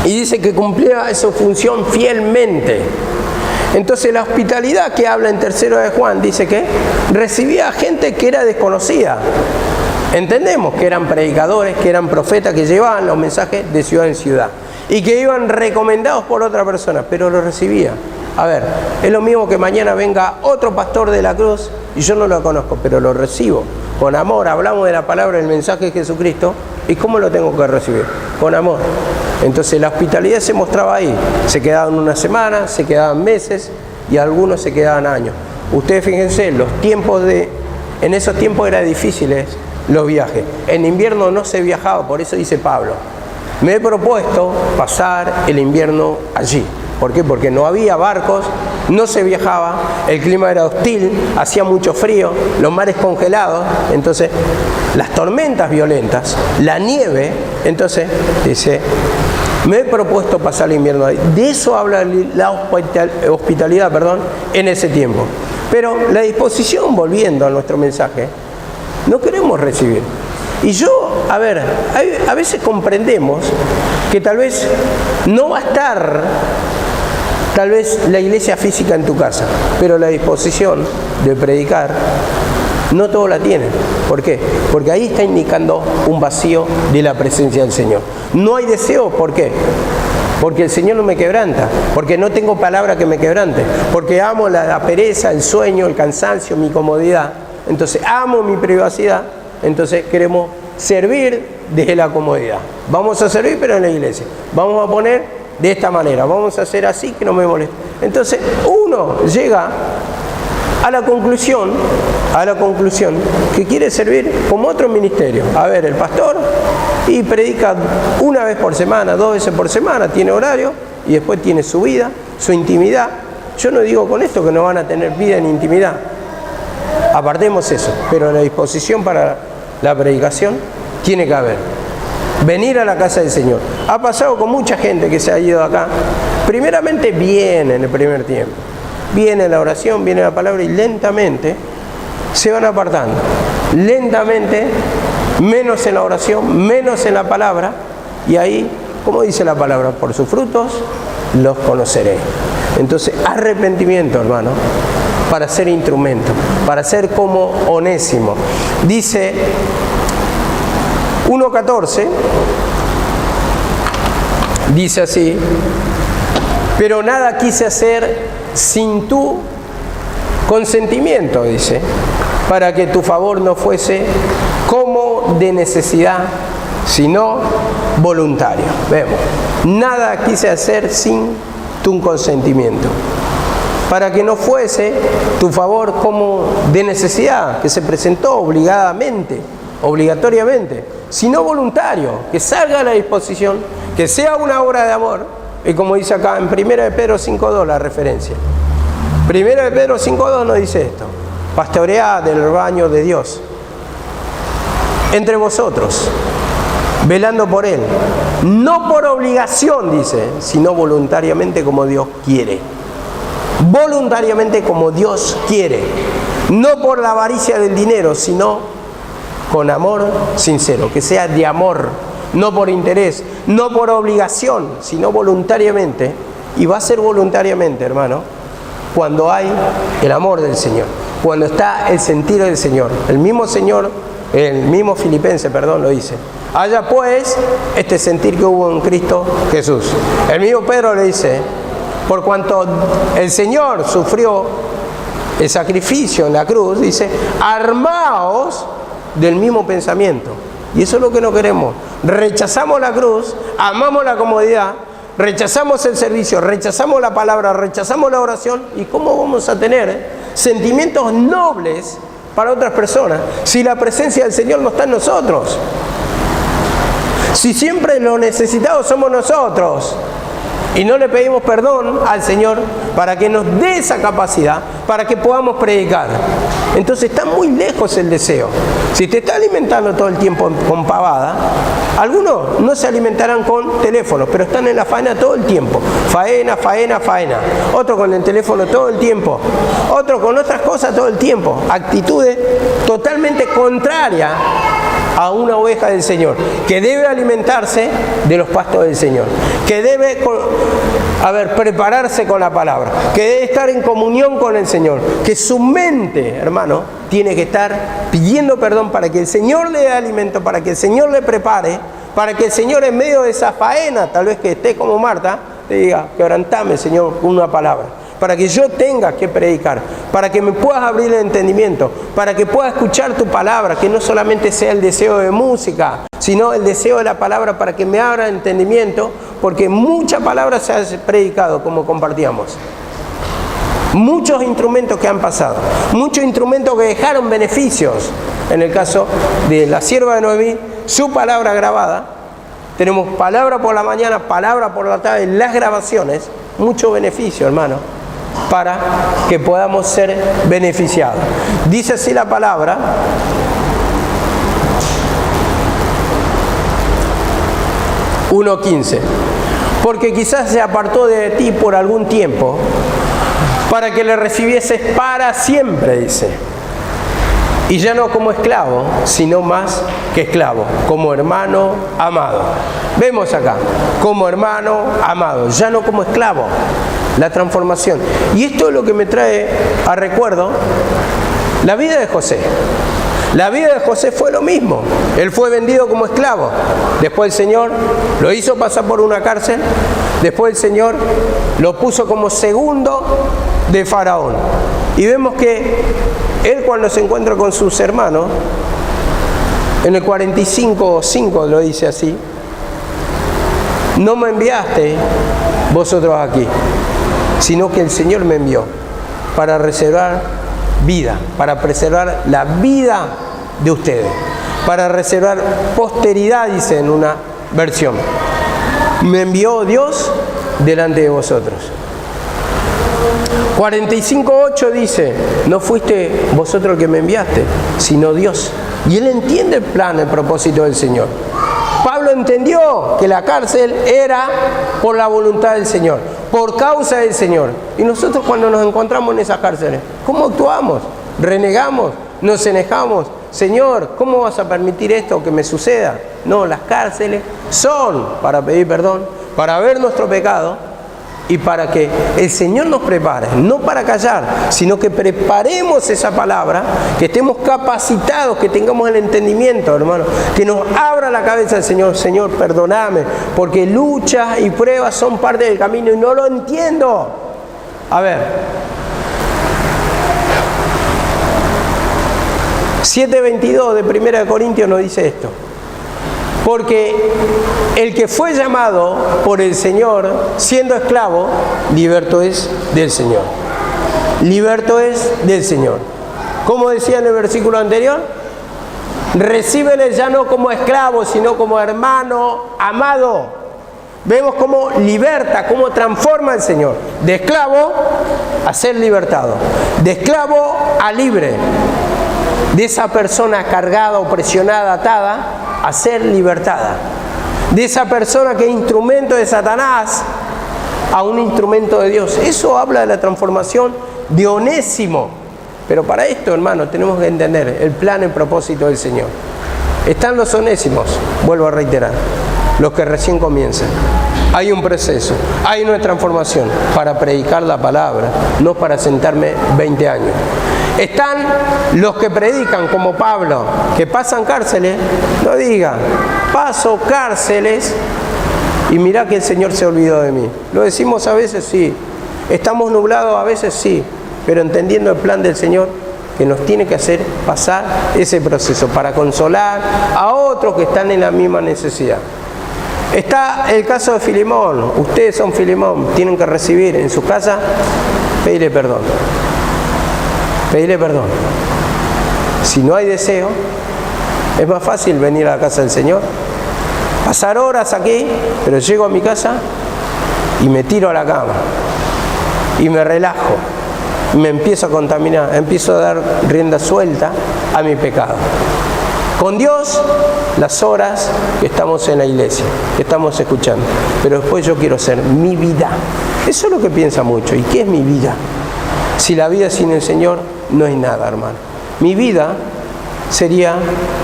Y dice que cumplía esa función fielmente. Entonces la hospitalidad que habla en 3 de Juan dice que recibía a gente que era desconocida. Entendemos que eran predicadores, que eran profetas, que llevaban los mensajes de ciudad en ciudad y que iban recomendados por otra persona, pero lo recibía. A ver, es lo mismo que mañana venga otro pastor de la cruz y yo no lo conozco, pero lo recibo con amor. Hablamos de la palabra, del mensaje de Jesucristo, y ¿cómo lo tengo que recibir? Con amor. Entonces la hospitalidad se mostraba ahí. Se quedaban una semana, se quedaban meses, y algunos se quedaban años. Ustedes fíjense, en esos tiempos eran difíciles los viajes. En invierno no se viajaba, por eso dice Pablo, me he propuesto pasar el invierno allí. ¿Por qué? Porque no había barcos, no se viajaba, el clima era hostil, hacía mucho frío, los mares congelados, entonces las tormentas violentas, la nieve. Entonces dice, me he propuesto pasar el invierno ahí. De eso habla la hospitalidad, en ese tiempo. Pero la disposición, volviendo a nuestro mensaje, no queremos recibir. Y yo, a veces comprendemos que tal vez no va a estar la iglesia física en tu casa, pero la disposición de predicar no todos la tienen. ¿Por qué? Porque ahí está indicando un vacío de la presencia del Señor. No hay deseo. ¿Por qué? Porque el Señor no me quebranta, porque no tengo palabra que me quebrante, porque amo la pereza, el sueño, el cansancio, mi comodidad. Entonces amo mi privacidad, entonces queremos servir desde la comodidad. Vamos a servir pero en la iglesia. Vamos a poner de esta manera, vamos a hacer así que no me moleste. Entonces uno llega a la conclusión que quiere servir como otro ministerio. El pastor y predica una vez por semana, 2 veces por semana, tiene horario y después tiene su vida, su intimidad. Yo no digo con esto que no van a tener vida ni intimidad. Apartemos eso, pero la disposición para la predicación tiene que haber. Venir a la casa del Señor. Ha pasado con mucha gente que se ha ido acá. Primeramente viene en el primer tiempo. Viene la oración, viene la palabra y lentamente se van apartando. Lentamente, menos en la oración, menos en la palabra. Y ahí, como dice la palabra, por sus frutos los conoceréis. Entonces, arrepentimiento, hermano, para ser instrumento, para ser como Onésimo. Dice 1:14, dice así: pero nada quise hacer sin tu consentimiento, dice, para que tu favor no fuese como de necesidad, sino voluntario. Vemos, nada quise hacer sin tu consentimiento, para que no fuese tu favor como de necesidad, que se presentó obligatoriamente, sino voluntario, que salga a la disposición, que sea una obra de amor. Y como dice acá en 1 de Pedro 5:2 la referencia. 1 de Pedro 5:2 nos dice esto: pastoread del rebaño de Dios entre vosotros, velando por él, no por obligación, dice, sino voluntariamente como Dios quiere. Voluntariamente como Dios quiere. No por la avaricia del dinero, sino con amor sincero, que sea de amor, no por interés, no por obligación, sino voluntariamente. Y va a ser voluntariamente, hermano, cuando hay el amor del Señor, cuando está el sentir del Señor. El mismo Filipenses, lo dice: haya pues este sentir que hubo en Cristo Jesús. El mismo Pedro le dice: por cuanto el Señor sufrió el sacrificio en la cruz, dice, armaos del mismo pensamiento. Y eso es lo que no queremos. Rechazamos la cruz, amamos la comodidad, rechazamos el servicio, rechazamos la palabra, rechazamos la oración. ¿Y cómo vamos a tener sentimientos nobles para otras personas si la presencia del Señor no está en nosotros? Si siempre lo necesitados somos nosotros y no le pedimos perdón al Señor para que nos dé esa capacidad, para que podamos predicar. Entonces está muy lejos el deseo. Si te está alimentando todo el tiempo con pavada, algunos no se alimentarán con teléfonos, pero están en la faena todo el tiempo. Faena, faena, faena. Otro con el teléfono todo el tiempo. Otro con otras cosas todo el tiempo. Actitudes totalmente contrarias a una oveja del Señor, que debe alimentarse de los pastos del Señor, que debe prepararse con la palabra, que debe estar en comunión con el Señor, que su mente, hermano, tiene que estar pidiendo perdón para que el Señor le dé alimento, para que el Señor le prepare, para que el Señor en medio de esa faena, tal vez que esté como Marta, le diga: quebrantame, Señor, con una palabra, para que yo tenga que predicar, para que me puedas abrir el entendimiento, para que pueda escuchar tu palabra, que no solamente sea el deseo de música, sino el deseo de la palabra, para que me abra el entendimiento, porque mucha palabra se ha predicado, como compartíamos. Muchos instrumentos que han pasado, muchos instrumentos que dejaron beneficios. En el caso de la sierva de Noemí, su palabra grabada, tenemos palabra por la mañana, palabra por la tarde, las grabaciones, mucho beneficio, hermano, para que podamos ser beneficiados. Dice así la palabra: (1:15) porque quizás se apartó de ti por algún tiempo, para que le recibieses para siempre, dice. Y ya no como esclavo, sino más que esclavo, como hermano amado. Vemos acá, como hermano amado, ya no como esclavo, la transformación. Y esto es lo que me trae a recuerdo la vida de José. La vida de José fue lo mismo. Él fue vendido como esclavo. Después el Señor lo hizo pasar por una cárcel. Después el Señor lo puso como segundo de Faraón. Y vemos que él, cuando se encuentra con sus hermanos, en el 45:5 lo dice así: no me enviaste vosotros aquí, sino que el Señor me envió para reservar vida, para preservar la vida de ustedes, para reservar posteridad, dice en una versión. Me envió Dios delante de vosotros. 45:8 dice: no fuiste vosotros el que me enviaste, sino Dios. Y él entiende el plan, el propósito del Señor. Pablo entendió que la cárcel era por la voluntad del Señor, por causa del Señor. Y nosotros, cuando nos encontramos en esas cárceles, ¿cómo actuamos? ¿Renegamos? ¿Nos enojamos? Señor, ¿cómo vas a permitir esto que me suceda? No, las cárceles son para pedir perdón, para ver nuestro pecado y para que el Señor nos prepare, no para callar, sino que preparemos esa palabra, que estemos capacitados, que tengamos el entendimiento, hermano, que nos abra la cabeza el Señor. Señor, perdóname, porque luchas y pruebas son parte del camino y no lo entiendo. A ver, 7:22 de 1 Corintios nos dice esto: porque el que fue llamado por el Señor siendo esclavo, liberto es del Señor. Liberto es del Señor. Como decía en el versículo anterior, recíbele ya no como esclavo, sino como hermano amado. Vemos cómo liberta, cómo transforma el Señor. De esclavo a ser libertado. De esclavo a libre. De esa persona cargada, opresionada, atada, a ser libertada. De esa persona que es instrumento de Satanás a un instrumento de Dios. Eso habla de la transformación de Onésimo. Pero para esto, hermano, tenemos que entender el plan y propósito del Señor. Están los onésimos, vuelvo a reiterar, los que recién comienzan. Hay un proceso, hay una transformación para predicar la palabra, no para sentarme 20 años. Están los que predican, como Pablo, que pasan cárceles. No digan, paso cárceles y mirá que el Señor se olvidó de mí. Lo decimos a veces, sí. Estamos nublados a veces, sí. Pero entendiendo el plan del Señor, que nos tiene que hacer pasar ese proceso para consolar a otros que están en la misma necesidad. Está el caso de Filemón. Ustedes son Filemón, tienen que recibir en su casa, pedirle perdón. Pedirle perdón. Si no hay deseo, es más fácil venir a la casa del Señor, pasar horas aquí, pero llego a mi casa y me tiro a la cama y me relajo, y me empiezo a contaminar, empiezo a dar rienda suelta a mi pecado. Con Dios, las horas que estamos en la iglesia, que estamos escuchando, pero después yo quiero ser mi vida. Eso es lo que piensa mucho. ¿Y qué es mi vida? Si la vida sin el Señor no es nada, hermano. Mi vida sería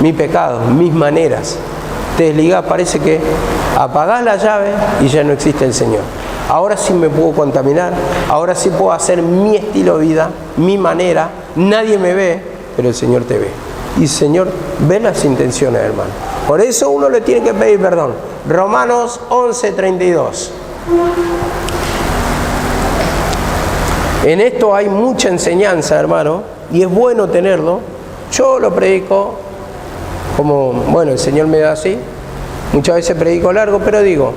mi pecado, mis maneras. Te desligás, parece que apagás la llave y ya no existe el Señor. Ahora sí me puedo contaminar, ahora sí puedo hacer mi estilo de vida, mi manera. Nadie me ve, pero el Señor te ve. Y el Señor ve las intenciones, hermano. Por eso uno le tiene que pedir perdón. Romanos 11:32. En esto hay mucha enseñanza, hermano, y es bueno tenerlo. Yo lo predico como, bueno, el Señor me da así. Muchas veces predico largo, pero digo,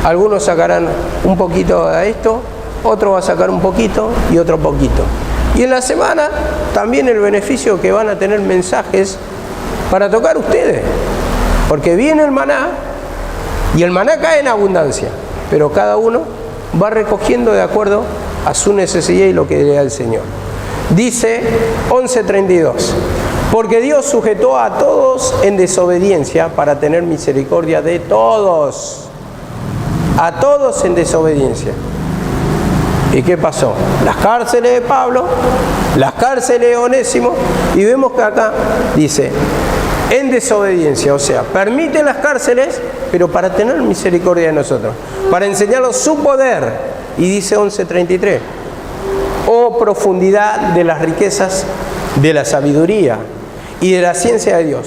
algunos sacarán un poquito de esto, otro va a sacar un poquito y otro poquito. Y en la semana también el beneficio que van a tener mensajes para tocar ustedes. Porque viene el maná y el maná cae en abundancia, pero cada uno va recogiendo de acuerdo a su necesidad y lo que le da el Señor. Dice 11:32, porque Dios sujetó a todos en desobediencia para tener misericordia de todos. A todos en desobediencia. ¿Y qué pasó? Las cárceles de Pablo las cárceles de Onésimo, y vemos que acá dice, en desobediencia, o sea, permite las cárceles, pero para tener misericordia de nosotros, para enseñarnos su poder. Y dice 11:33, oh profundidad de las riquezas de la sabiduría y de la ciencia de Dios,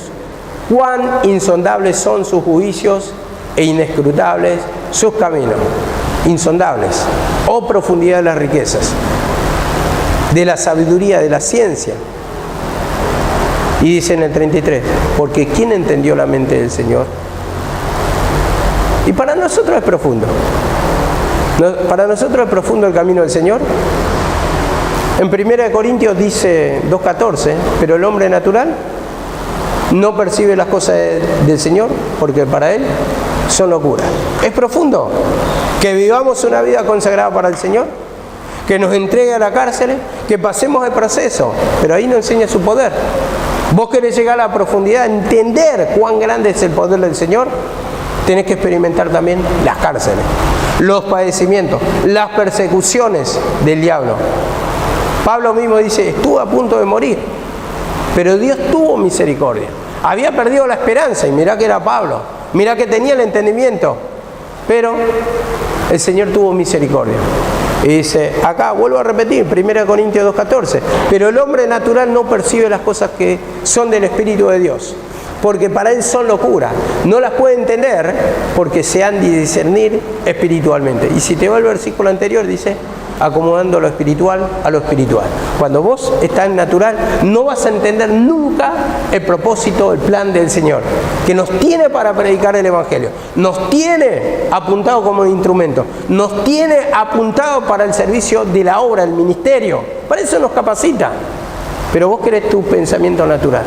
cuán insondables son sus juicios e inescrutables sus caminos. Insondables, oh profundidad de las riquezas, de la sabiduría, de la ciencia. Y dice en el 33, porque ¿quién entendió la mente del Señor? Y para nosotros es profundo. Para nosotros es profundo el camino del Señor. En 1 Corintios dice 2:14, pero el hombre natural no percibe las cosas del Señor, porque para él son locuras. Es profundo que vivamos una vida consagrada para el Señor, que nos entregue a la cárcel, que pasemos el proceso, pero ahí nos enseña su poder. Vos querés llegar a la profundidad, entender cuán grande es el poder del Señor, tenés que experimentar también las cárceles, los padecimientos, las persecuciones del diablo. Pablo mismo dice, estuve a punto de morir, pero Dios tuvo misericordia. Había perdido la esperanza, y mirá que era Pablo, mirá que tenía el entendimiento, pero el Señor tuvo misericordia. Y dice, acá vuelvo a repetir, 1 Corintios 2:14, pero el hombre natural no percibe las cosas que son del Espíritu de Dios, porque para él son locura, no las puede entender porque se han de discernir espiritualmente. Y si te va al versículo anterior, dice, acomodando lo espiritual a lo espiritual. Cuando vos estás en natural, no vas a entender nunca el propósito, el plan del Señor, que nos tiene para predicar el Evangelio, nos tiene apuntado como instrumento, nos tiene apuntado para el servicio de la obra, el ministerio. Para eso nos capacita. Pero vos querés tu pensamiento natural.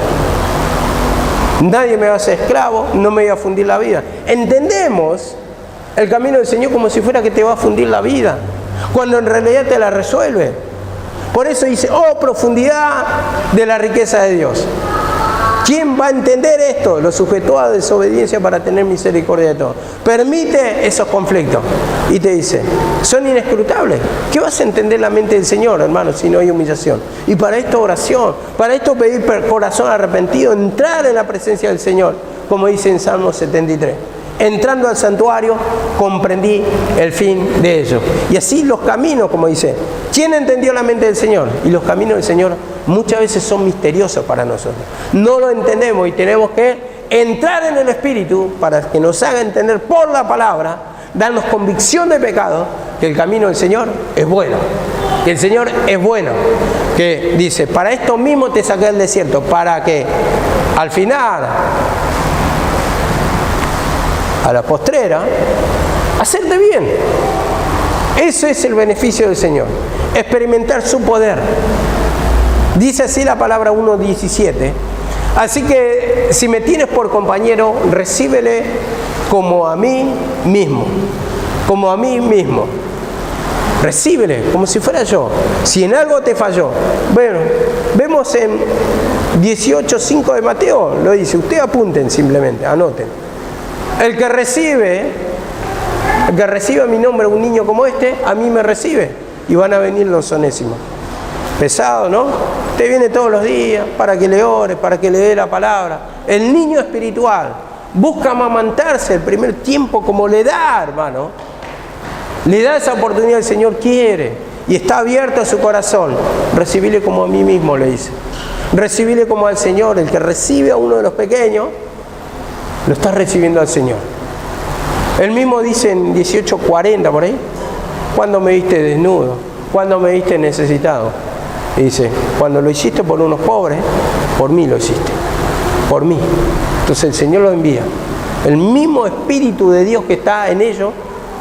Nadie me va a hacer esclavo, no me va a fundir la vida. Entendemos el camino del Señor como si fuera que te va a fundir la vida, cuando en realidad te la resuelve. Por eso dice, oh profundidad de la riqueza de Dios. ¿Quién va a entender esto? Lo sujetó a desobediencia para tener misericordia de todos. Permite esos conflictos. Y te dice, son inescrutables. ¿Qué vas a entender la mente del Señor, hermano, si no hay humillación? Y para esto oración, para esto pedir corazón arrepentido, entrar en la presencia del Señor, como dice en Salmo 73. Entrando al santuario, comprendí el fin de ellos. Y así los caminos, como dice, ¿quién entendió la mente del Señor? Y los caminos del Señor muchas veces son misteriosos para nosotros. No lo entendemos y tenemos que entrar en el Espíritu para que nos haga entender por la palabra, darnos convicción de pecado, que el camino del Señor es bueno. Que el Señor es bueno. Que dice, para esto mismo te saqué del desierto, para que al final, a la postrera, hacerte bien. Ese es el beneficio del Señor, experimentar su poder. Dice así la palabra 1:17. Así que si me tienes por compañero, recíbele como a mí mismo. Como a mí mismo. Recíbele como si fuera yo. Si en algo te falló. Bueno, vemos en 18:5 de Mateo, lo dice. Ustedes apunten simplemente, anoten. El que recibe a mi nombre un niño como este, a mí me recibe. Y van a venir los onésimos. Pesado, ¿no? Te viene todos los días para que le ore, para que le dé la palabra. El niño espiritual busca amamantarse el primer tiempo como le da, hermano. Le da esa oportunidad, el Señor quiere. Y está abierto a su corazón. Recibile como a mí mismo, le dice. Recibile como al Señor. El que recibe a uno de los pequeños, lo está recibiendo al Señor. Él mismo dice en 18:40 por ahí, ¿cuándo me viste desnudo? ¿Cuándo me viste necesitado? Y dice, cuando lo hiciste por unos pobres, por mí lo hiciste. Por mí. Entonces el Señor lo envía. El mismo Espíritu de Dios que está en ellos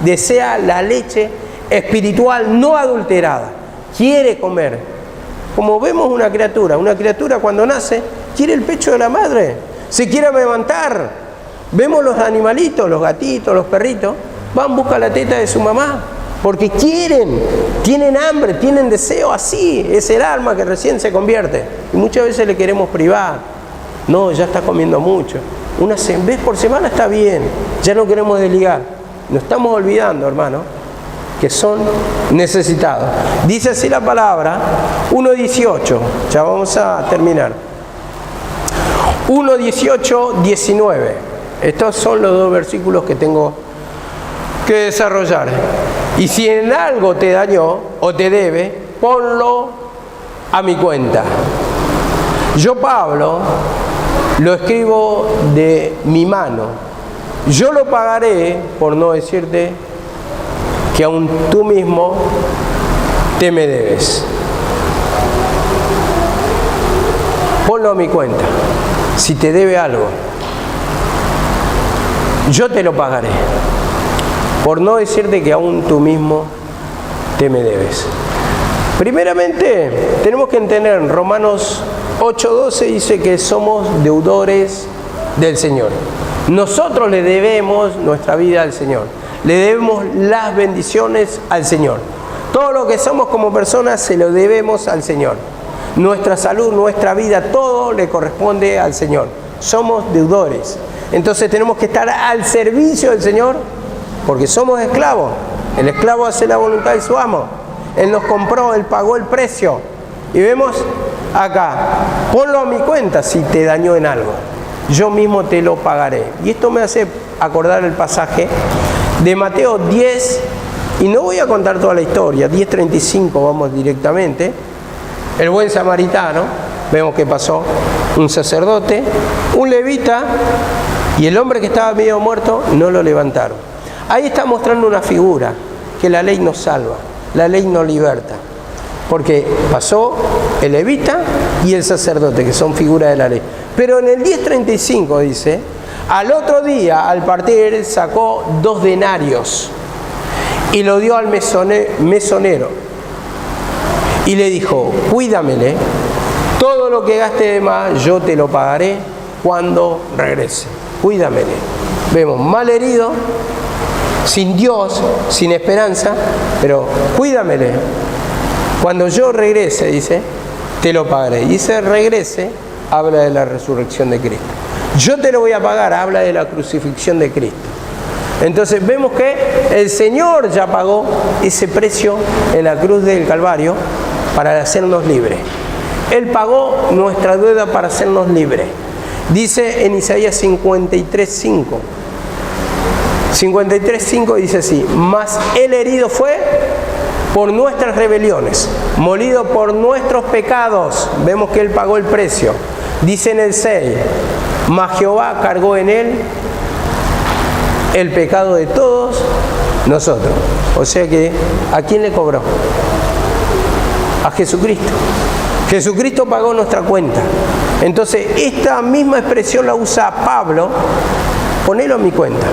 desea la leche espiritual no adulterada. Quiere comer. Como vemos una criatura cuando nace, quiere el pecho de la madre. Se quiere levantar. Vemos los animalitos, los gatitos, los perritos, van, buscan la teta de su mamá, porque tienen hambre, tienen deseo, así es el alma que recién se convierte. Y muchas veces le queremos privar. No, ya está comiendo mucho. Una vez por semana está bien, ya no queremos desligar. Nos estamos olvidando, hermano, que son necesitados. Dice así la palabra, 1:18, ya vamos a terminar. 1:18, 19. Estos son los dos versículos que tengo que desarrollar. Y si en algo te dañó o te debe, ponlo a mi cuenta. Yo, Pablo, lo escribo de mi mano. Yo lo pagaré, por no decirte que aún tú mismo te me debes. Ponlo a mi cuenta. Si te debe algo, yo te lo pagaré, por no decirte que aún tú mismo te me debes. Primeramente, tenemos que entender, en Romanos 8:12 dice que somos deudores del Señor. Nosotros le debemos nuestra vida al Señor, le debemos las bendiciones al Señor. Todo lo que somos como personas se lo debemos al Señor. Nuestra salud, nuestra vida, todo le corresponde al Señor. Somos deudores. Entonces tenemos que estar al servicio del Señor, porque somos esclavos. El esclavo hace la voluntad de su amo. Él nos compró, Él pagó el precio. Y vemos acá, ponlo a mi cuenta si te dañó en algo. Yo mismo te lo pagaré. Y esto me hace acordar el pasaje de Mateo 10, y no voy a contar toda la historia, 10:35 vamos directamente. El buen samaritano, vemos que pasó un sacerdote, un levita, y el hombre que estaba medio muerto no lo levantaron. Ahí está mostrando una figura, que la ley nos salva, la ley nos liberta. Porque pasó el levita y el sacerdote, que son figuras de la ley. Pero en el 10:35 dice, al otro día, al partir, sacó 2 denarios y lo dio al mesonero. Y le dijo, cuídamele, todo lo que gaste de más yo te lo pagaré cuando regrese. Cuídamele. Vemos, mal herido, sin Dios, sin esperanza, pero cuídamele. Cuando yo regrese, dice, te lo pagaré. Y ese regrese habla de la resurrección de Cristo. Yo te lo voy a pagar, habla de la crucifixión de Cristo. Entonces vemos que el Señor ya pagó ese precio en la cruz del Calvario para hacernos libres. Él pagó nuestra deuda para hacernos libres. Dice en Isaías 53:5. 53:5 dice así, mas el herido fue por nuestras rebeliones, molido por nuestros pecados. Vemos que Él pagó el precio. Dice en el 6, mas Jehová cargó en Él el pecado de todos nosotros. O sea que, ¿a quién le cobró? A Jesucristo. Jesucristo pagó nuestra cuenta. Entonces, esta misma expresión la usa Pablo, ponelo a mi cuenta.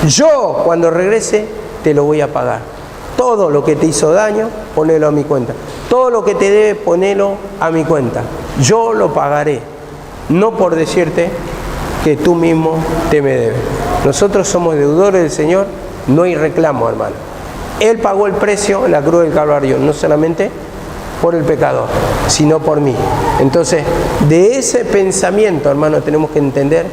Yo, cuando regrese, te lo voy a pagar. Todo lo que te hizo daño, ponelo a mi cuenta. Todo lo que te debe, ponelo a mi cuenta. Yo lo pagaré. No por decirte que tú mismo te me debes. Nosotros somos deudores del Señor, no hay reclamo, hermano. Él pagó el precio en la cruz del Calvario, no solamente por el pecador, sino por mí. Entonces, de ese pensamiento, hermano, tenemos que entender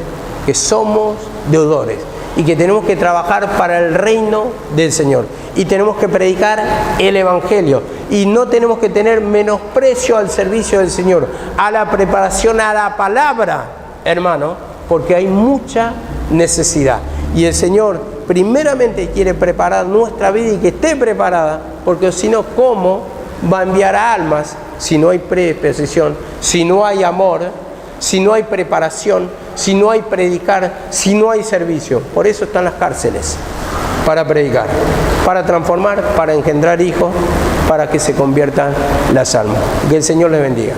que somos deudores y que tenemos que trabajar para el reino del Señor. Y tenemos que predicar el Evangelio. Y no tenemos que tener menosprecio al servicio del Señor, a la preparación, a la palabra, hermano, porque hay mucha necesidad. Y el Señor primeramente quiere preparar nuestra vida y que esté preparada, porque si no, ¿cómo va a enviar a almas si no hay predisposición, si no hay amor, si no hay preparación, si no hay predicar, si no hay servicio? Por eso están las cárceles, para predicar, para transformar, para engendrar hijos, para que se conviertan las almas. Que el Señor les bendiga.